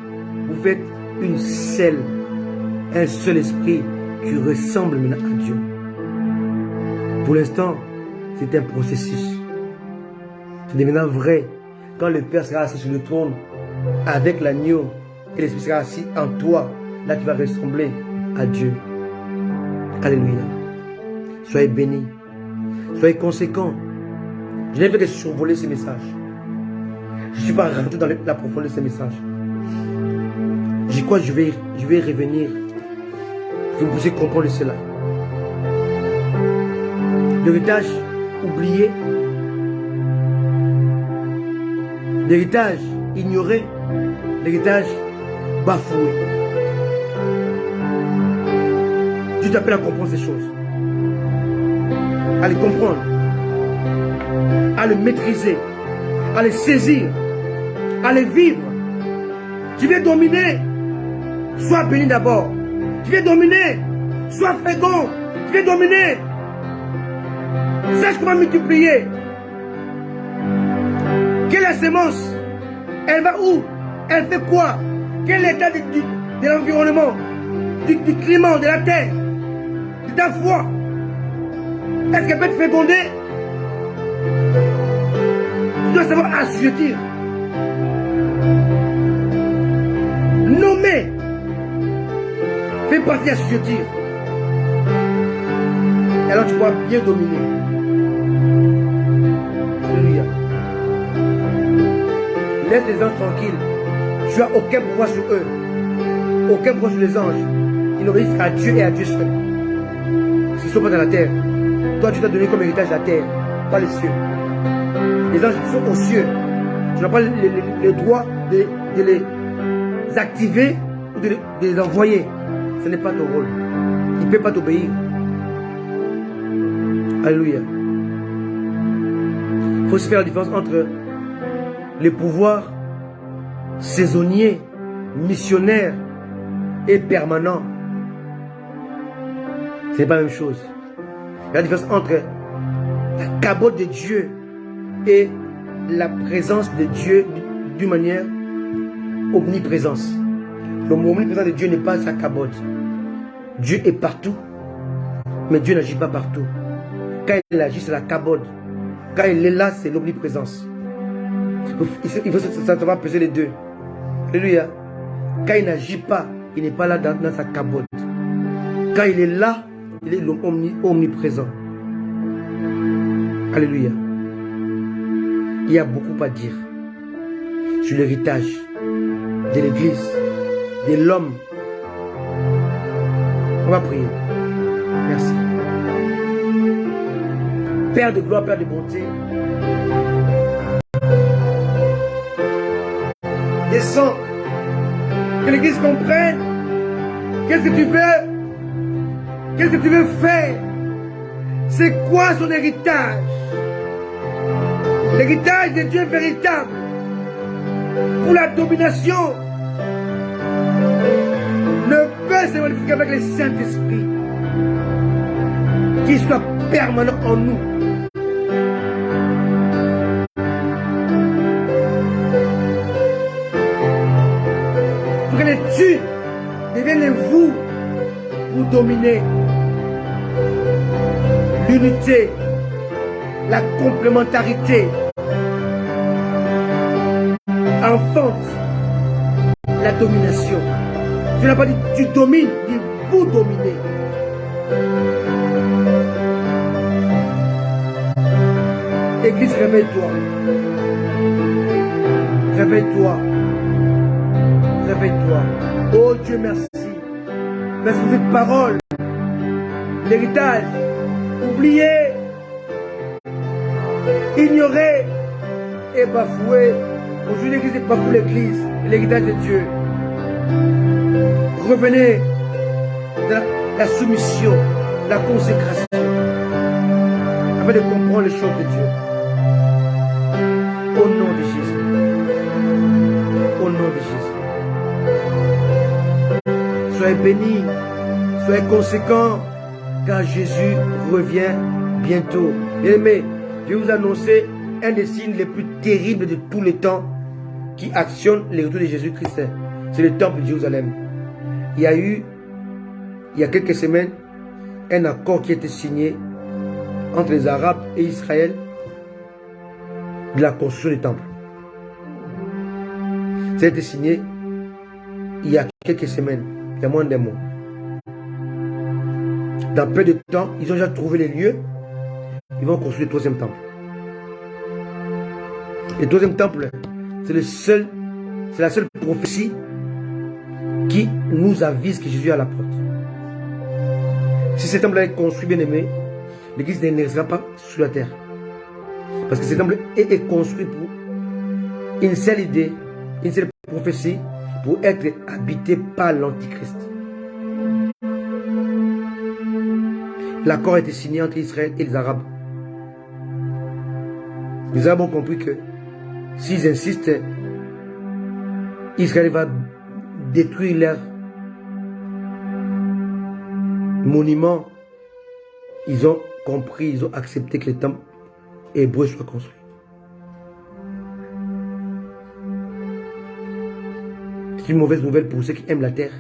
vous faites un seul esprit. Tu ressembles maintenant à Dieu. Pour l'instant, c'est un processus. C'est devenant vrai. Quand le Père sera assis sur le trône, avec l'agneau, et l'Esprit sera assis en toi, là tu vas ressembler à Dieu. Alléluia. Soyez bénis. Soyez conséquents. Je n'ai fait que survoler ces messages. Je ne suis pas rentré dans la profondeur de ces messages. Je crois que je vais revenir pour que vous puissiez comprendre cela. L'héritage oublié, l'héritage ignoré, l'héritage bafoué. Dieu t'appelle à comprendre ces choses, à les comprendre, à les maîtriser, à les saisir, à les vivre. Tu veux dominer, sois béni d'abord. Tu veux dominer, sois fécond. Tu veux dominer, sache comment multiplier. Quelle est la sémence? Elle va où? Elle fait quoi? Quel est l'état de l'environnement, du climat, de la terre, de ta foi? Est-ce qu'elle peut te féconder? Tu dois savoir assujettir. Nommer fait partie d'assujettir. Et alors tu pourras bien dominer. Alléluia. Laisse les anges tranquilles. Tu n'as aucun pouvoir sur eux. Aucun pouvoir sur les anges. Ils obéissent à Dieu et à Dieu seul. Parce qu'ils ne sont pas dans la terre. Toi, tu t'as donné comme héritage la terre, pas les cieux. Les anges sont aux cieux. Tu n'as pas le droit de les activer ou de les envoyer. Ce n'est pas ton rôle. Ils peut pas t'obéir. Alléluia. Il faut se faire la différence entre les pouvoirs saisonniers, missionnaires et permanents. C'est pas la même chose. Il y a la différence entre la cabote de Dieu et la présence de Dieu d'une manière omniprésence. L'omniprésence de Dieu n'est pas sa cabote. Dieu est partout, mais Dieu n'agit pas partout. Quand il agit, c'est la cabote. Quand il est là, c'est l'omniprésence. Il faut savoir peser les deux. Alléluia. Quand il n'agit pas, il n'est pas là dans sa cabote. Quand il est là, il est omniprésent. Alléluia. Il y a beaucoup à dire sur l'héritage de l'Église, de l'homme. On va prier. Merci. Père de gloire, Père de bonté, descends, que l'Église comprenne qu'est-ce que tu veux, qu'est-ce que tu veux faire, c'est quoi son héritage. L'héritage de Dieu véritable pour la domination ne peut se manifester qu'avec le Saint-Esprit qui soit permanent en nous. Pour que les dieux deviennent vous pour dominer l'unité, la complémentarité enfante la domination. Je n'ai pas dit tu domines, dit vous dominez. Église, réveille-toi. Réveille-toi. Réveille-toi. Oh Dieu, merci. Merci pour cette parole. L'héritage. Oublié. Ignoré. Et bafoué. Aujourd'hui, l'église n'est pas pour l'église. L'héritage de Dieu. Revenez dans la soumission, la consécration, afin de comprendre les choses de Dieu. Au nom de Jésus. Au nom de Jésus. Soyez bénis, soyez conséquents, car Jésus revient bientôt. Bien-aimés, je vais vous annoncer un des signes les plus terribles de tous les temps qui actionne le retour de Jésus-Christ. C'est le temple de Jérusalem. Il y a eu, il y a quelques semaines, un accord qui a été signé entre les Arabes et Israël de la construction du temple. Ça a été signé il y a quelques semaines, il y a moins d'un mois. Dans peu de temps, ils ont déjà trouvé les lieux. Ils vont construire le troisième temple. Le troisième temple, c'est la seule prophétie qui nous avise que Jésus est à la porte. Si ce temple est construit, bien aimé, l'église ne restera pas sur la terre. Parce que ce temple est construit pour une seule idée, une seule prophétie, pour être habité par l'Antichrist. L'accord a été signé entre Israël et les Arabes. Les Arabes ont compris que s'ils insistent, Israël va détruire leurs monuments. Ils ont compris, ils ont accepté que le temple hébreu soit construit. C'est une mauvaise nouvelle pour ceux qui aiment la terre,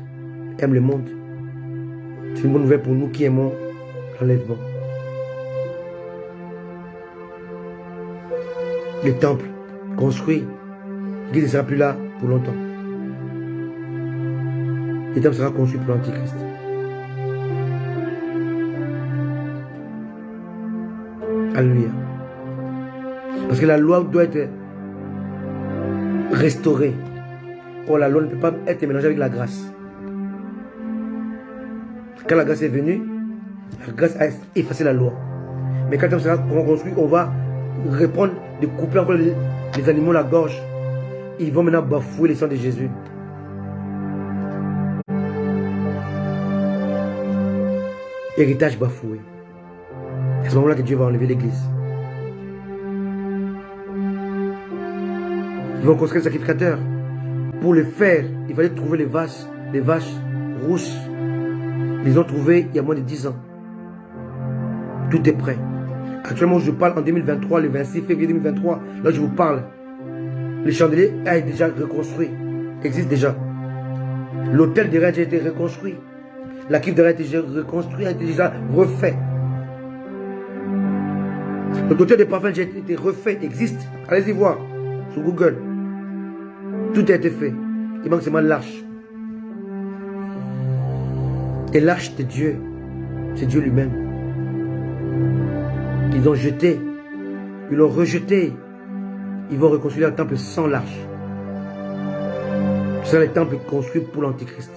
aiment le monde. C'est une bonne nouvelle pour nous qui aimons l'enlèvement. Le temple construit, l'Église ne sera plus là pour longtemps. Le temple sera construit pour l'Antichrist. Alléluia. Parce que la loi doit être restaurée. Or, la loi ne peut pas être mélangée avec la grâce. Quand la grâce est venue, la grâce a effacé la loi. Mais quand le temple sera reconstruit, on va reprendre de couper encore les animaux la gorge. Ils vont maintenant bafouer le sang de Jésus. Héritage bafoué. C'est à ce moment-là que Dieu va enlever l'église. Ils vont construire le sacrificateur. Pour le faire, il fallait trouver les vaches rousses. Ils les ont trouvées il y a moins de 10 ans. Tout est prêt. Actuellement, je parle en 2023, le 26 février 2023. Là, je vous parle. Le chandelier a été déjà reconstruit. Existe déjà. L'hôtel de Rennes a été reconstruit. La cuve de Rennes a été reconstruite, a été déjà refait. Le hôtel de parfum a été refait, existe. Allez-y voir sur Google. Tout a été fait. Il manque seulement l'arche. Et l'arche de Dieu, c'est Dieu lui-même. Ils l'ont jeté. Ils l'ont rejeté. Ils vont reconstruire le temple sans l'arche. C'est le temple construit pour l'Antichrist.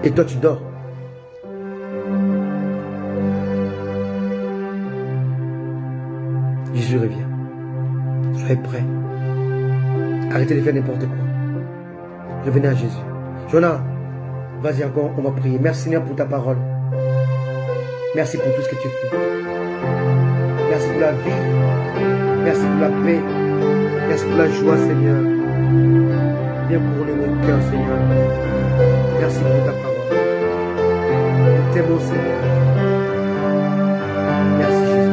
Et toi, tu dors. Jésus revient. Soyez prêts. Arrêtez de faire n'importe quoi. Revenez à Jésus. Jonah, vas-y encore, on va prier. Merci Seigneur pour ta parole. Merci pour tout ce que tu fais. Merci pour la vie. Merci pour la paix. Merci pour la joie, Seigneur. Viens couronner mon cœur, Seigneur. Merci pour ta parole. Nous t'aimons, Seigneur. Merci, Jésus.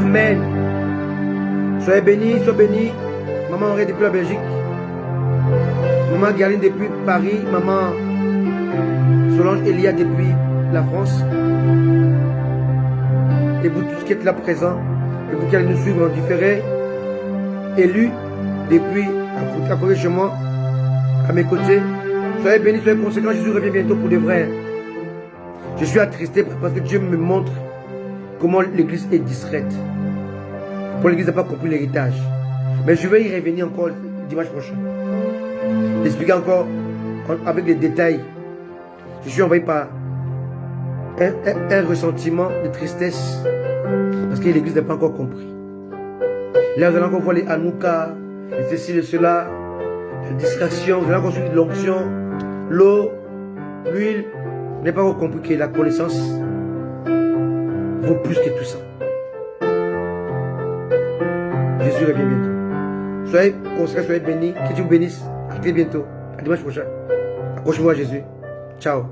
Amen. Soyez bénis, soyez bénis. Maman Auré depuis la Belgique. Maman Galine depuis Paris. Maman Solange Elia depuis la France. Et vous tous qui êtes là présents. Et vous qui allez nous suivre en différé. Élus depuis à côté de chez moi. À mes côtés. Soyez bénis, soyez conséquents. Jésus revient bientôt pour de vrai. Je suis attristé parce que Dieu me montre comment l'église est distraite. Pour l'église n'a pas compris l'héritage. Mais je vais y revenir encore dimanche prochain. Expliquer encore avec des détails. Je suis envahi par un ressentiment de tristesse. Parce que l'église n'a pas encore compris. Là, vous allez encore voir les Hanouka, les ceci, les cela, la distraction, vous allez encore suivre l'onction, l'eau, l'huile. Vous n'avez pas encore compris que la connaissance vaut plus que tout ça. Jésus revient bientôt. Soyez consacrés, soyez bénis. Que Dieu vous bénisse. À très bientôt. À dimanche prochain. Accrochez-vous à Jésus. Ciao.